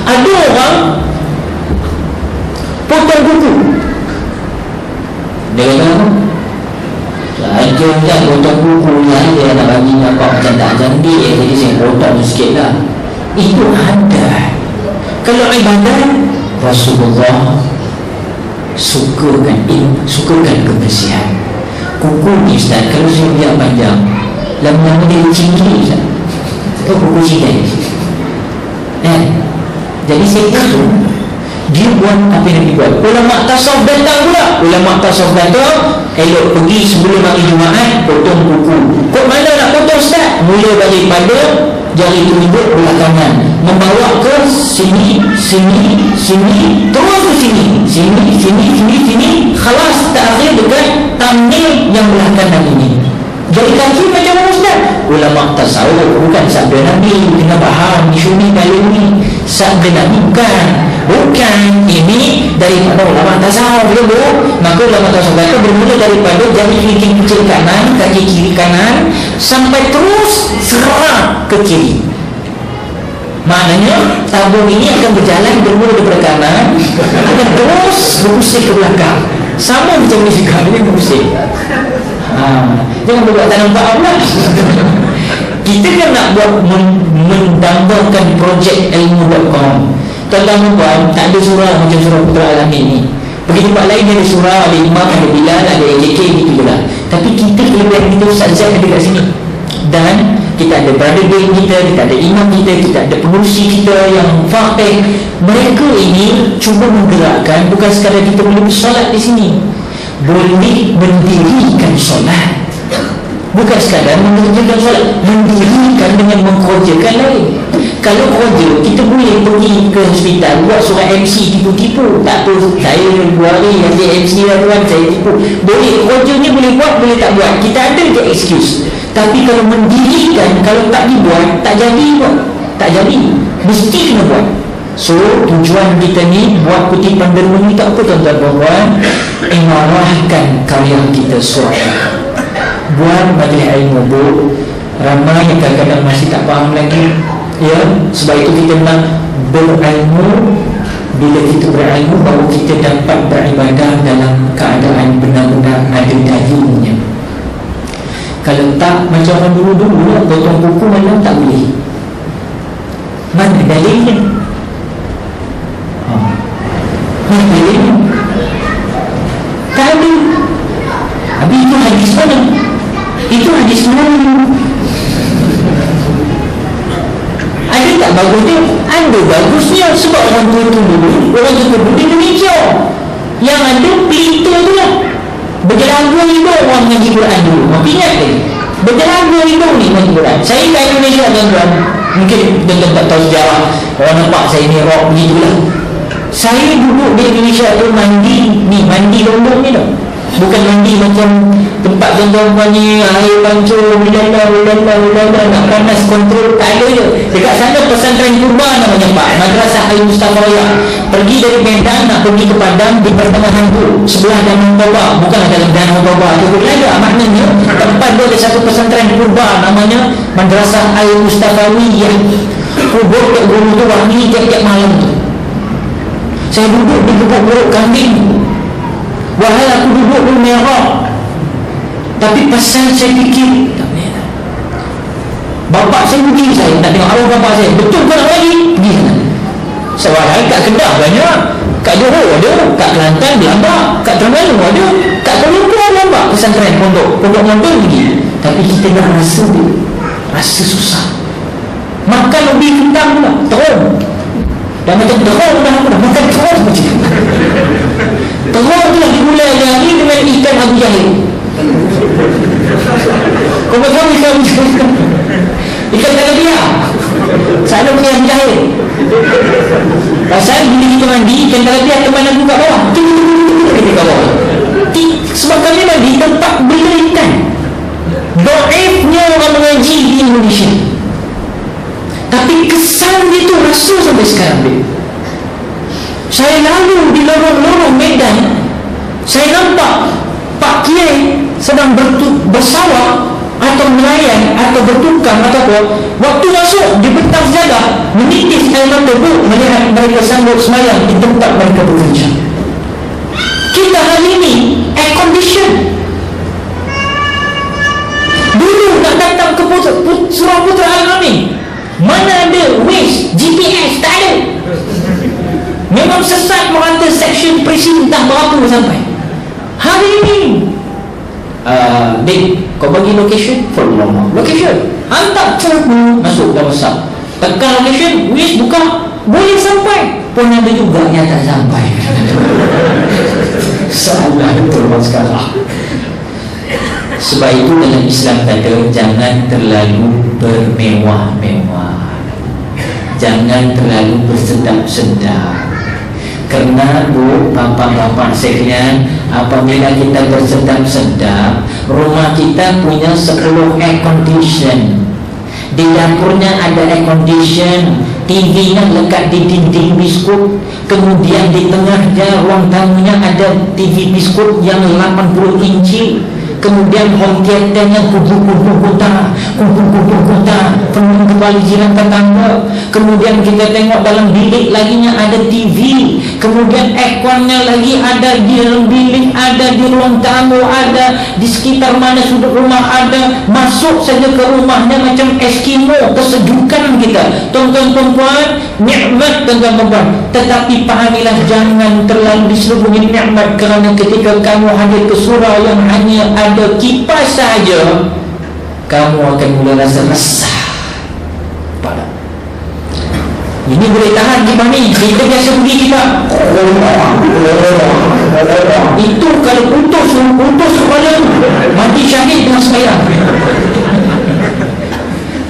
Ada orang potong kuku. Dia kata apa? Saja tak potong kuku lah. Dia nak bagi nampak macam tak cantik, jadi saya potong sikit lah. Itu ada. Kalau ibadah, Rasulullah sukakan kebersihan. Kuku ni Ustaz, kalau saya biar panjang, lama-lama dia cingkiri Ustaz. Kau kuku cingkiri jadi saya kata dia buat apa yang dia buat. Ulama tasawuf datang pula. Ulama tasawuf datang, elok pergi sebelum hari Jumaat potong kuku. Kok mana nak potong Ustaz? Mula daripada jari telunjuk belakangan, membawa ke sini, terus ke sini, khalas terakhir dekat thumbnail yang belakangan ini. Jadi kaki macam mana Ustaz? Ulama tasawuf bukan sabda Nabi. Kena faham isu ni kali ni. Sabda Nabi bukan ini daripada ulama tasawuf dulu. Maka ulama tasawuf itu bermula daripada jari kelingking kecil kanan, kaki kiri kanan, sampai terus serah ke kiri. Maknanya tabung ini akan berjalan bermula daripada kanan, akan terus berpusing ke belakang. Sama macam ni juga, dia berpusing. Jangan buat tak nampak pula. Kita kan nak buat mendambakan projek ilmu.com. Tuan-tuan, tak ada surah macam surah Putra Al-Amin ni. Pergi tempat lain ada surah, ada imam, ada bilal, ada AJK, gitu je lah. Tapi kita kelebihan kita Ustaz Zaid ada kat sini. Dan kita ada brother day kita ada imam kita ada pengurusi kita yang faqih. Mereka ini cuba menggerakkan, bukan sekadar kita boleh bersolat di sini, boleh mendirikan solat. Bukan sekadar mengerjakan solat, mendirikan dengan mengkerjakan lain. Kalau kerja, kita boleh pergi ke hospital buat surat MC tipu-tipu. Tak apa, saya 2 hari ada MC lah tuan, saya tipu. Boleh, kerjanya boleh buat, boleh tak buat. Kita ada je excuse. Tapi kalau mendirikan, kalau tak dibuat, tak jadi buat. Tak jadi, mesti kena buat. So, tujuan kita ni buat kutipan derma ni tak apa tuan-tuan puan-puan, imarahkan karya kita suara. Buat majlis ilmu bu. Ramai yang kadang-kadang masih tak faham lagi, ya. Sebab itu kita nak berilmu. Bila kita berilmu, baru kita dapat beribadah dalam keadaan benar-benar ada dalilnya. Kalau tak, macam orang dulu-dulu lah, potong buku mana tak boleh. Mana dalilnya? Mana dalilnya? Tak ada. Habis itu hadis mana? Itu hadis mana? Ada tak bagusnya? Ada bagusnya. Sebab orang tua tu dulu, orang tua dulu Indonesia yang ada pelita tu lah. Bergelaga hidup orang mengaji Quran dulu. Ingat ke? Bergelaga hidup ni mengaji Quran. Saya kat Indonesia tuan-tuan, mungkin tuan-tuan tak tahu sejarah, orang nampak saya ni rock begitulah. Saya duduk di Indonesia tu mandi lombok ni tau. Bukan mandi macam tempat tuan-tuan ni air pancur ulala nak panas kontrol, tak ada je. Dekat sana pesantren Purba namanya Pak, Madrasah Al-Mustafawiyah. Pergi dari Medan nak pergi ke Padang, di pertengahan tu sebelah Danau Toba, bukan dalam Danau Toba tu belaga. Maknanya tempat dia ada satu pesantren Purba namanya Madrasah Al-Mustafawiyah. Kubur kat gunung tu wangi tiap-tiap malam tu. Saya duduk di gubuk-gubuk kambing. Wahai aku duduk di merah. Tapi pasal saya fikir, tak boleh lah. Bapak saya pergi, saya nak tengok arwah bapak saya. Betul ke nak lagi? Pergi sana. Sewahai kat Kedah banyak, kat Johor ada, kat Kelantan Belambak, kat Terengganu ada, kat Kuala Lumpur Belambak, pesantren pondok motor pergi. Tapi kita dah rasa susah. Makan lebih kentang pula, terung. Dan macam terung dah makan terung macam terung tu lah digulai lagi dengan ikan Abu Jahil. Kau tahu ikan Abu Jahil? Ikan Talabia. Sana punya Abu Jahil. Pasal bila kita mandi, ikan Talabia teman aku kat bawah. Kita kat bawah. Sebab kami mandi tempat bela ikan. Do'ifnya orang mengaji di Indonesia. Tapi kesan dia tu rasa sampai sekarang. Saya lalu di lorong-lorong Medan, saya nampak Pak Kiai sedang bersawak atau melayan atau bertukang atau apa. Waktu masuk di bentang sejadah, menitis air mata bu melihat mereka sambut semayang di tempat mereka bekerja. Kita hari ini air condition. Dulu nak datang ke Surah Putra Al-Amin, mana ada Waze, GPS, tak ada. Memang sesat merata section presiden tak berapa sampai. Hari ini Dik, kau bagi location, follow nama location, hantar cepat masuk dah WhatsApp. Tekan location, Waze buka, boleh sampai. Pun ada juga yang tak sampai. Salah betul sekarang. Sebab itu dalam Islam kata jangan terlalu bermewah-mewah, jangan terlalu bersedap-sedap. Kerana bu, bapak-bapak sekalian, apabila kita bersedap-sedap, rumah kita punya 10 air condition, di dapurnya ada air condition, TV-nya lekat di dinding biskut, kemudian di tengahnya ruang tamunya ada TV biskut yang 80 inci, kemudian home theaternya kumpul-kumpul kota, penuh kepala jiran tetangga, kemudian kita tengok dalam bilik laginya ada TV, kemudian airconnya lagi ada di dalam bilik, ada di ruang tamu, ada di sekitar mana sudut rumah ada, masuk saja ke rumahnya macam Eskimo, kesejukan kita. Tuan-tuan perempuan, nikmat tuan-tuan perempuan. Tetapi pahamilah, jangan terlalu diselubungi nikmat, kerana ketika kamu hadir ke surau yang hanya ada kipas saja, kamu akan mula rasa resah. Pada ini boleh tahan kipas ni, kita biasa pergi kita itu kalau putus kepala mati syahid dengan sembahyang.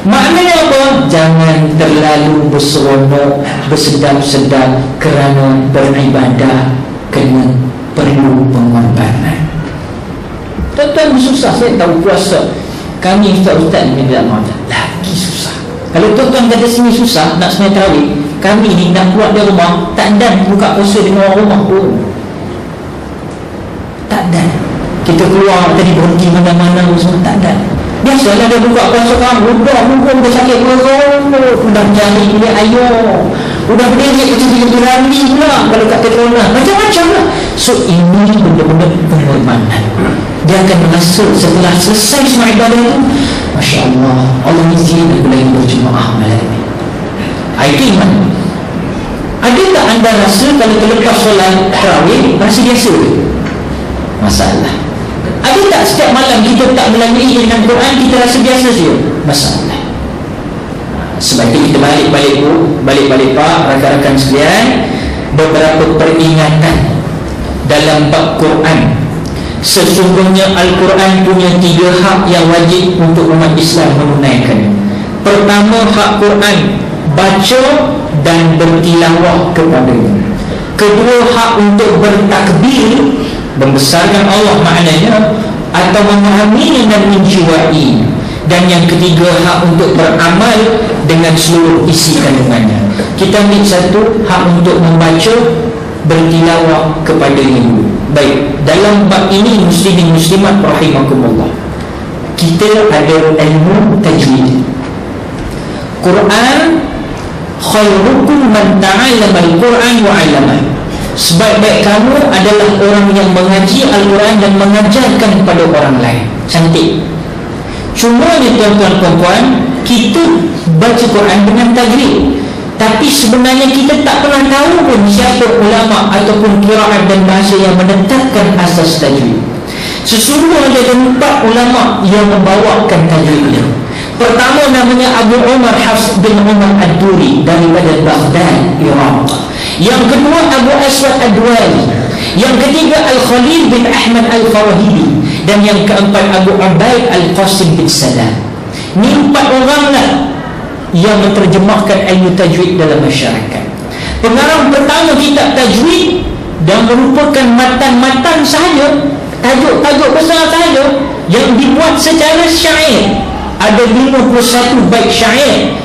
Maknanya apa? Jangan terlalu berseronok, bersedap-sedap, kerana beribadah kena perlu pengorbanan. Tuan-tuan susah, saya tahu puasa. Kami ustaz-ustaz ni tidak mahu, lagi susah. Kalau tuan-tuan kata sini susah nak sembahyang tarawih, kami ni nak keluar dari rumah tak dan buka puasa dengan orang rumah pun. Tak dan. Kita keluar tadi berhenti mana-mana semua tak dan. Biasalah dia buka puasa kamu, udah sakit perut, udah cari dia ayam, udah berdiri kecil-kecil berani pula kalau kat corona, macam-macam lah. So ini benda-benda pengorbanan. Dia akan merasa setelah selesai semua ibadah itu, Masya Allah, Allah izin aku lagi berjemaah malam ini. Itu iman. Ada tak anda rasa kalau terlepas solat tarawih rasa biasa? Masalah. Ada tak setiap malam kita tak melalui dengan Quran kita rasa biasa saja? Masalah. Sebab itu kita balik pak rakan-rakan sekalian, beberapa peringatan dalam bab Quran. Sesungguhnya Al-Quran punya 3 hak yang wajib untuk umat Islam menunaikan. Pertama, hak Quran baca dan bertilawah kepadanya. Kedua, hak untuk bertakbir, membesarkan Allah maknanya, atau memahaminya dan menjiwai. Dan yang ketiga, hak untuk beramal dengan seluruh isi kandungannya. Kita ambil satu, hak untuk membaca, bertilawah kepadanya. Baik, dalam bab ini muslimin muslimat rahimakumullah, kita ada ilmu tajwid. Quran, khairukum man ta'allama al-Quran wa 'allama. Sebaik-baik kamu adalah orang yang mengaji Al-Quran dan mengajarkan kepada orang lain. Cantik. Cuma ni tuan-tuan puan-puan, kita baca Quran dengan tajwid, tapi sebenarnya kita tak pernah tahu pun siapa ulama ataupun qiraat dan bahasa yang menetapkan asas tajwid. Sesungguhnya ada 4 ulama yang membawakan tajwid ini. Pertama namanya Abu Umar Hafs bin Umar Ad-Duri daripada Baghdad, Iraq. Yang kedua Abu Aswad Ad-Duali. Yang ketiga Al-Khalil bin Ahmad Al-Farahibi. Dan yang keempat Abu Ubaid Al-Qasim bin Salam. Ini 4 orang lah yang menterjemahkan ilmu tajwid dalam masyarakat. Pengarang pertama kitab tajwid dan merupakan matan-matan sahaja, tajuk-tajuk besar sahaja yang dibuat secara syair. Ada 51 bait syair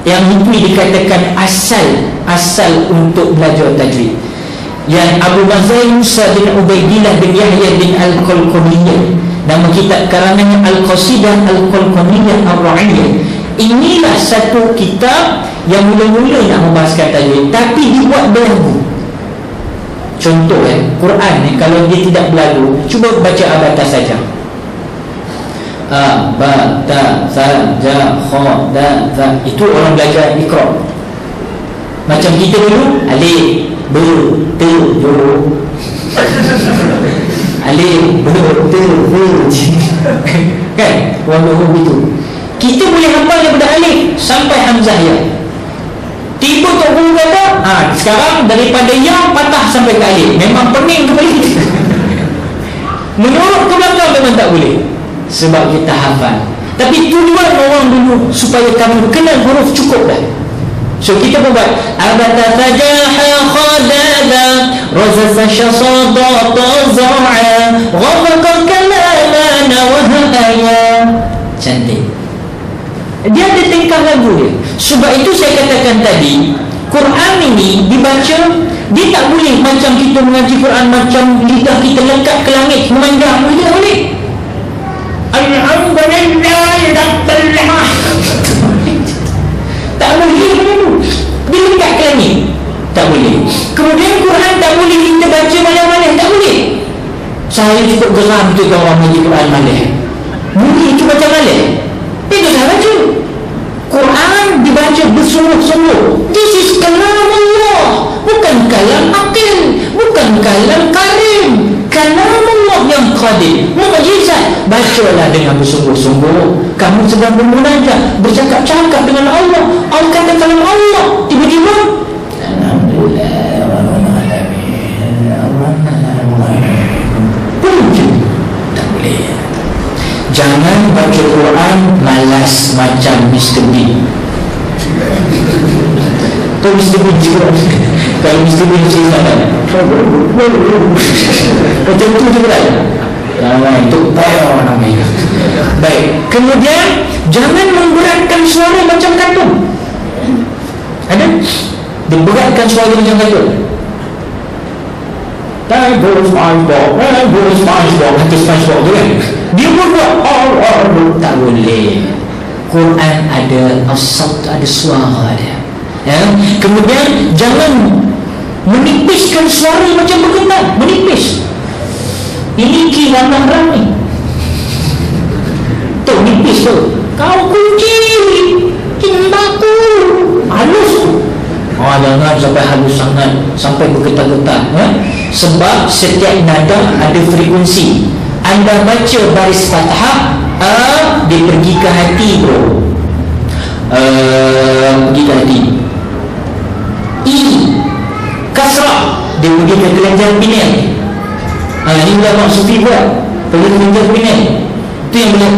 yang itu dikatakan asal untuk belajar tajwid. Yang Abu Mazain Musa bin Ubaidillah bin Yahya bin Al-Qalqaniyah, nama kitab karangannya Al-Qasidah Al-Qalqaniyah Ar-Ra'iyah. Inilah satu kitab yang mula-mula nak membahaskan tajwid, tapi dibuat berlagu. Contoh Quran kalau dia tidak berlagu, cuba baca abatas saja. A, ba, ta, sa, ja, kha, da, za. Itu orang belajar Iqra. Macam kita dulu, alif, be, te, do. Alif, be, te, be. Kan? Orang begitu. Kita boleh hafal daripada alif sampai hamzah ya. Tiba Tok Guru kata, sekarang daripada ya patah sampai ke alif. Memang pening kepala kita. Menurut ke belakang memang tak boleh, sebab kita hafal. Tapi tujuan orang dulu supaya kamu kenal huruf cukup dah. So kita buat abata fajaha khadada razafa shasada taza'a ghafaka kalamana wa haya. Cantik. Dia ada tingkah lagu dia. Sebab itu saya katakan tadi, Quran ini dibaca, dia tak boleh macam kita mengaji Quran macam lidah kita lengkap ke langit memandang, dia tak boleh. Alhamdulillah Rabbil. Tak boleh begitu. Dia dekat ke langit, tak boleh. Kemudian Quran tak boleh kita baca malam-malam, tak boleh. Saya cukup geram tu kalau orang baca Quran malam. Mungkin itu baca malam. Itu saya baca. Quran dibaca bersungguh-sungguh. This is kalam Allah, bukan kalam akil, bukan kalam karim, kalam Allah yang qadir, mukjizat. Bacalah dengan bersungguh-sungguh. Kamu sedang bermunajat, bercakap-cakap dengan Allah. Allah kata kalam Allah, tiba-tiba alhamdulillah tak boleh. Jangan baca Quran malas macam Mr. Bean. Tu Mr. Bean juga. Kalau Mr. Bean cerita kan macam tu juga kan. Itu payah namanya. Baik. Kemudian jangan memberatkan suara macam kartun. Ada? Diberatkan suara macam kartun. SpongeBob, hati SpongeBob tu kan. Dia pun buat tak boleh. Quran ada as-saut, ada suara dia. Ya? Kemudian jangan menipiskan suara macam bergetar, menipis. Ini kilangan ramai. Tu nipis tu. Kau kunci cintaku. Halus. Jangan sampai halus sangat, sampai bergetar-getar. Sebab setiap nada ada frekuensi. Anda baca baris fathah, dia pergi ke hati bro. Pergi ke hati. I kasrah, dia pergi ke kelenjar pineal. Ini ulama sufi buat, pergi ke kelenjar pineal. Itu yang boleh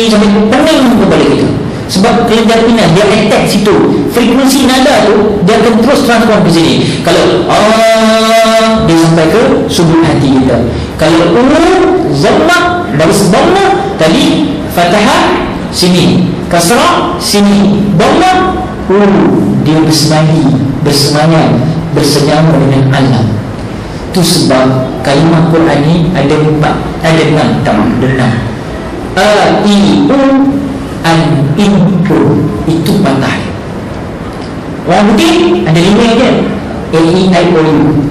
sampai pening kepala kita. Sebab kelenjar pineal dia attack situ. Frekuensi nada tu dia akan terus transform ke sini. Kalau dia sampai ke sudut hati kita. Kalau zamma baris dhamma tadi fathah sini, kasrah sini, dhamma dia bersemayam bersenyawa dengan alam. Itu sebab kalimah Quran ni ada 6. A, I, U, an, in, u. Itu patah. Orang putih ada 5 aja. A, I, O, U.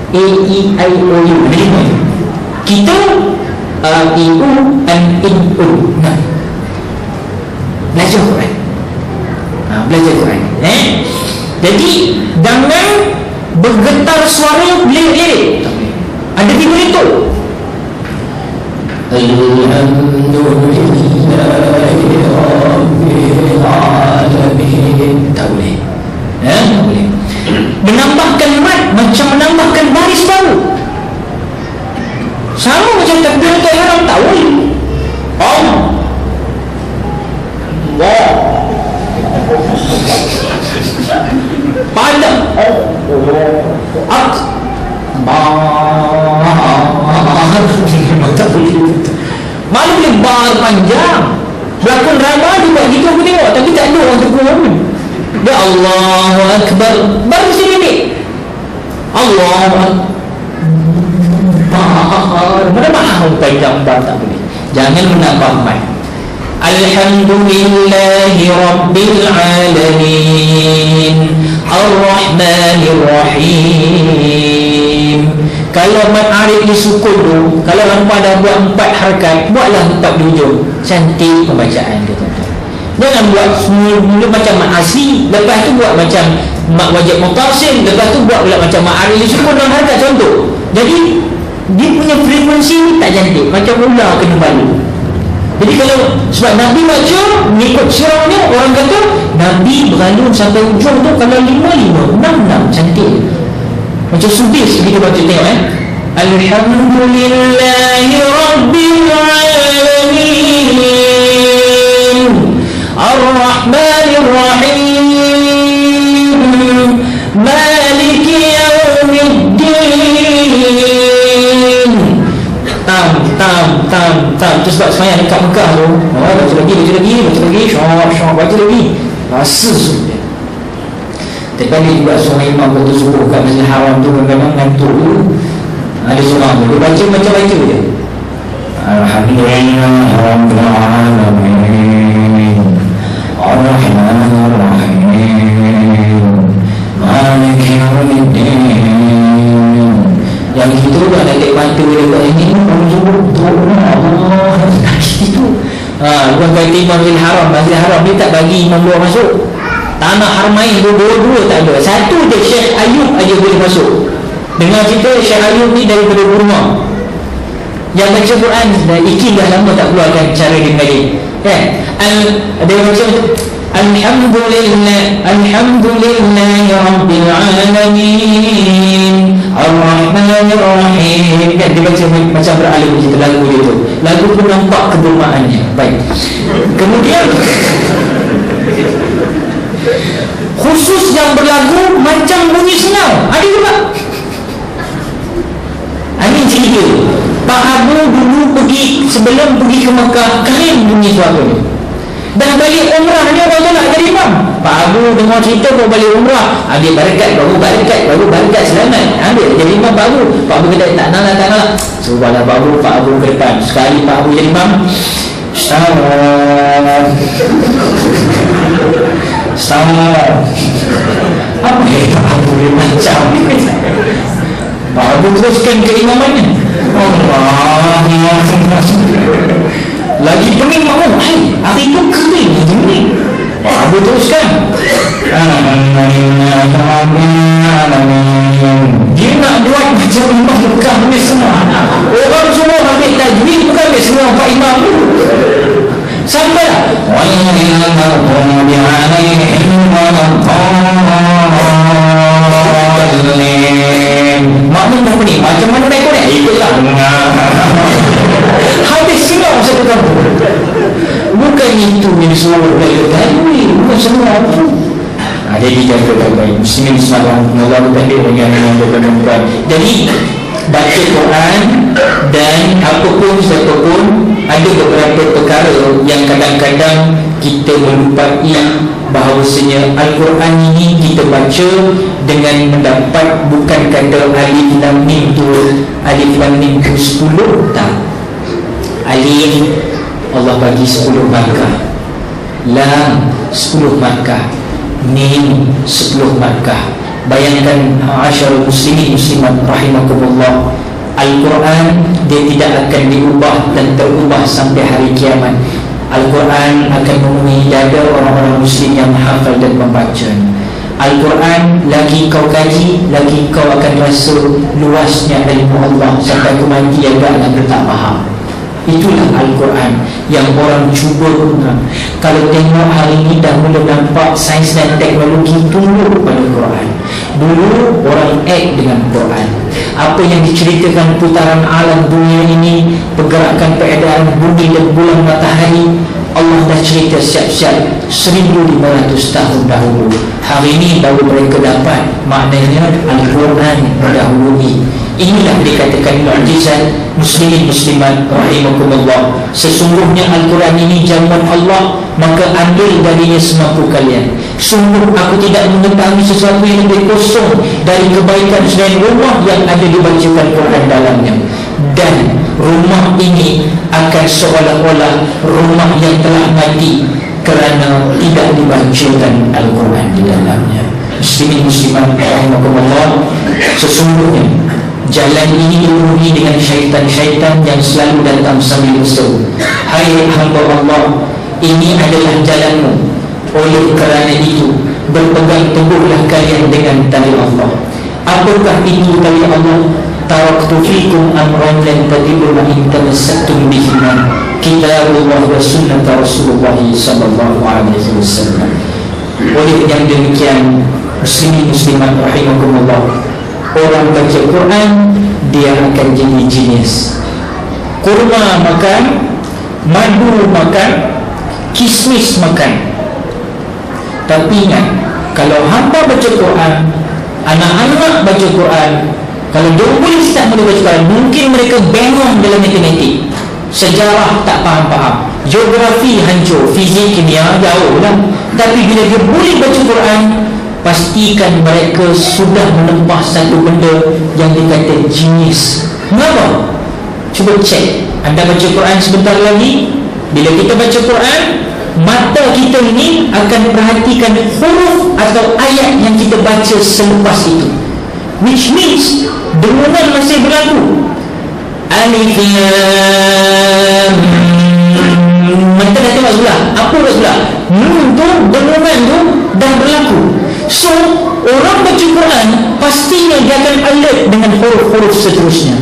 A, I, O, U. Ada 5. Kita A, I, U, an, in, u. Belajar Quran. Belajar Quran. Jadi jangan bergetar suara lirik-lirik. Ada 5 itu. Alhamdulillahi Rabbil Alamin. Tak boleh. Tak boleh. Menambahkan mat macam menambahkan baris baru. Sama macam takbiratul ihram, tak boleh. Allah pada malu boleh bar panjang. Berlakon drama dia buat gitu aku tengok, tapi tak ada orang tegur pun. Dia Allahu Akbar baru sedikit. Allahu Akbar mana mahu panjang bar, tak boleh. Jangan menambah mat. Alhamdulillahi Rabbil Alamin Ar-Rahmanir Rahim. Kalau mat arif disukun tu, kalau hampa dah buat 4 harakat, buatlah 4 di ujung. Cantik pembacaan dia tuan-tuan. Jangan buat mula macam mat asli, lepas tu buat macam mat wajib mutasil, lepas tu buat pula macam mat arif disukun dalam harakat contoh. Jadi dia punya frekuensi ni tak cantik, macam ular kena balu. Jadi kalau sebab Nabi baca mengikut sirahnya, orang kata Nabi beralun sampai ujung tu kalau 5-5, 6-6, cantik. Macam subis kita baca, tengok Alhamdulillahi Rabbil Alamin Ar-Rahmanir Rahim Maliki Yawmiddin. Tam tu sebab semayang dekat Mekah tu, baca lagi syok baca lagi rasa sudah. Tapi dia juga seorang imam betul subuh kat Masjid Haram tu memang ngantuk tu. Ada seorang tu dia baca macam baca je. Alhamdulillah Rabbil Alamin Ar-Rahmanir Rahim Maliki Yawmiddin. Yang itu ada tek bantu dekat ini Allah itu. Bukan kata Imam Masjidil Haram dia tak bagi imam luar masuk. Tanah Harmain dua-dua tak ada. Satu je Syekh Ayub aja boleh masuk. Dengar cerita Syekh Ayub ni daripada Burma. Yang baca Quran Ikin dah lama tak keluarkan cara dia mengaji. Kan? Dia baca Alhamdulillah Rabbil Alamin Ar-Rahmanir Rahim. Kan dia baca macam beralim macam lagu dia tu. Lagu pun nampak kebermaannya. Baik. Kemudian khusus yang berlagu macam bunyi senau ada juga. Ini cerita Pak Abu dulu pergi, sebelum pergi ke Mekah, kering bunyi suara ni. Dah balik umrah ni orang tu nak jadi imam. Pak Abu dengar cerita baru balik umrah, ambil barikat selamat, ambil jadi imam Pak Abu. Pak Abu kata tak nak. Subhanallah Pak Abu ke depan. Sekali Pak Abu jadi imam, Ustaz apa yang Pak Abu dia macam ni? Pak Abu teruskan keimamannya. Allah lagi pening makmum. Hari itu kering ni. Pak Abu teruskan. Dia nak buat macam imam Mekah ni semua. Orang semua ambil tajwid, bukan ambil semua Pak Imam tu. Sampailah makmum dah pening. Macam mana naik korek? Ikutlah. Habis semua satu kampung. Bukan itu yang disuruh belajar tajwid, bukan semua tu. Jadi jaga baik-baik. Muslimin semalam Allah bertanding dengan yang. Jadi baca Quran dan apapun ada beberapa perkara yang kadang-kadang kita melupai bahawasanya Al-Quran ini kita baca dengan mendapat bukan kata alif lam mim tu 10 tak. Alif Allah bagi 10 markah, lam 10 markah, mim 10 markah. Bayangkan asyarul muslimin muslimat rahimakumullah, Al-Quran dia tidak akan diubah dan terubah sampai hari kiamat. Al-Quran akan memenuhi dada orang-orang muslim yang menghafal dan membaca. Al-Quran lagi kau kaji, lagi kau akan rasa luasnya ilmu Allah sampai kematian agak tak faham. Itulah Al-Quran yang orang cuba guna. Kalau tengok hari ini dah mula nampak sains dan teknologi tunduk pada Quran. Dulu orang dengan Quran. Apa yang diceritakan putaran alam dunia ini, pergerakan peredaran bumi dan bulan matahari, Allah dah cerita siap-siap 1500 tahun dahulu. Hari ini baru mereka dapat maknanya Al-Quran berdahului. Inilah dikatakan mukjizat muslimin muslimat rahimakumullah. Sesungguhnya Al-Quran ini jamuan Allah, maka ambil darinya semampu kalian. Sungguh aku tidak mengetahui sesuatu yang lebih kosong dari kebaikan selain rumah yang ada dibacakan Quran dalamnya. Dan rumah ini akan seolah-olah rumah yang telah mati kerana tidak dibacakan Al-Quran di dalamnya. Muslimin muslimat rahimakumullah, sesungguhnya jalan ini dipenuhi dengan syaitan-syaitan yang selalu datang sambil berseru, hai hamba Allah, ini adalah jalanmu. Oleh kerana itu berpegang teguhlah kalian dengan tali Allah. Apakah itu tali Allah? Taraktu fikum amran lan tadillu in tamassaktum bihima, kitabullah wa sunnah Rasulullah sallallahu alaihi wasallam. Oleh yang demikian, muslimin muslimat rahimakumullah, orang baca Quran dia akan jadi jenius. Kurma makan, madu makan, kismis makan. Tapi ingat, kalau hamba baca Quran, anak-anak baca Quran, kalau dia boleh tak boleh baca Quran, mungkin mereka bengong dalam matematik, sejarah tak faham-faham, geografi hancur, fizik, kimia jauh lah. Tapi bila dia boleh baca Quran, pastikan mereka sudah menempah satu benda yang dikata genius. Kenapa? Cuba cek Anda baca Quran sebentar lagi, bila kita baca Quran, mata kita ini akan perhatikan huruf atau ayat yang kita baca selepas itu, which means dengungan masih berlaku. Alif Lam, mata dah tengok sebelah, apa kat sebelah, nun tu, dengungan tu dah berlaku. So orang baca Quran pastinya dia akan alert dengan huruf-huruf seterusnya.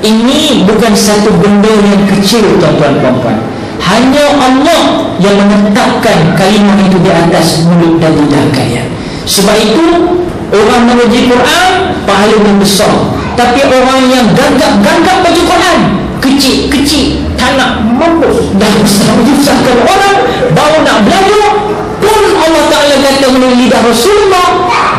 Ini bukan satu benda yang kecil, tuan-tuan puan-puan. Hanya Allah yang menetapkan kalimah itu di atas mulut dan lidah kalian. Sebab itu orang mengaji Quran pahalanya besar, tapi orang yang gagap-gagap baca Quran kecil-kecil, tak nak mampus, dah menyusahkan orang, baru nak belajar pun Allah Ta'ala kata melalui lidah Rasulullah,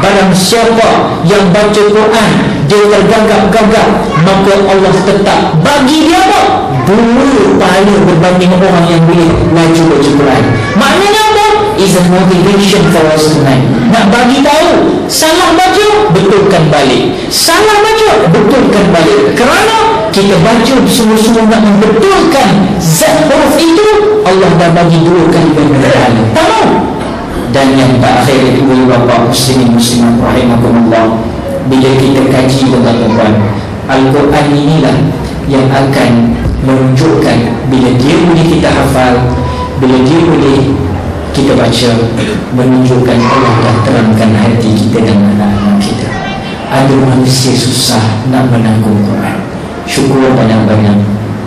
barang siapa yang baca Quran dia tergagap-gagap, maka Allah tetap bagi dia apa? Dua pahala berbanding orang yang boleh laju baca Quran. Maknanya apa? Is a motivation for us tonight. Nak bagi tahu, salah baca, betulkan balik. Salah baca, betulkan balik. Kerana kita baca sungguh-sungguh nak membetulkan zat huruf itu, Allah dah bagi dua kali pahala. Tahu? Dan yang terakhir itu, ibu bapa muslimin muslimat rahimakumullah, bila kita kaji tuan-tuan, Al-Quran inilah yang akan menunjukkan bila dia boleh kita hafal, bila dia boleh kita baca, menunjukkan Allah dah terangkan hati kita dan anak-anak kita. Ada manusia susah nak menanggung Quran. Syukur banyak-banyak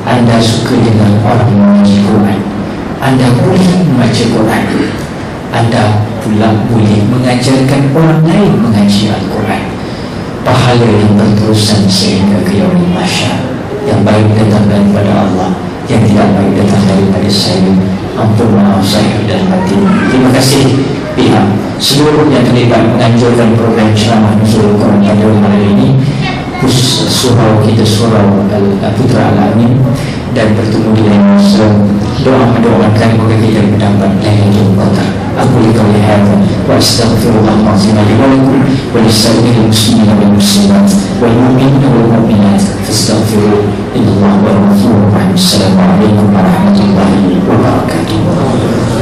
anda suka dengan orang mengaji Quran. Anda boleh membaca Quran, anda pula boleh mengajarkan orang lain mengaji Al-Quran. Pahala yang berterusan sehingga ke yaumil mahsyar. Yang baik datang daripada Allah, yang tidak baik datang daripada saya. Ampun maaf saya dan batin. Terima kasih pihak seluruh yang terlibat menganjurkan program ceramah Nuzul Quran pada malam ini, khusus surau kita, surau Putra Al-Amin, dan bertemu di lain masa. Doa mendoakan moga kita mendapat Lailatul Qadar. Aku liqauli hadza wa astaghfirullah azim li wa lakum wa lisa'iril muslimina wal muslimat wal mu'minina wal mu'minat fastaghfiruhu innallaha huwal ghafurur rahim. Assalamualaikum warahmatullahi wabarakatuh.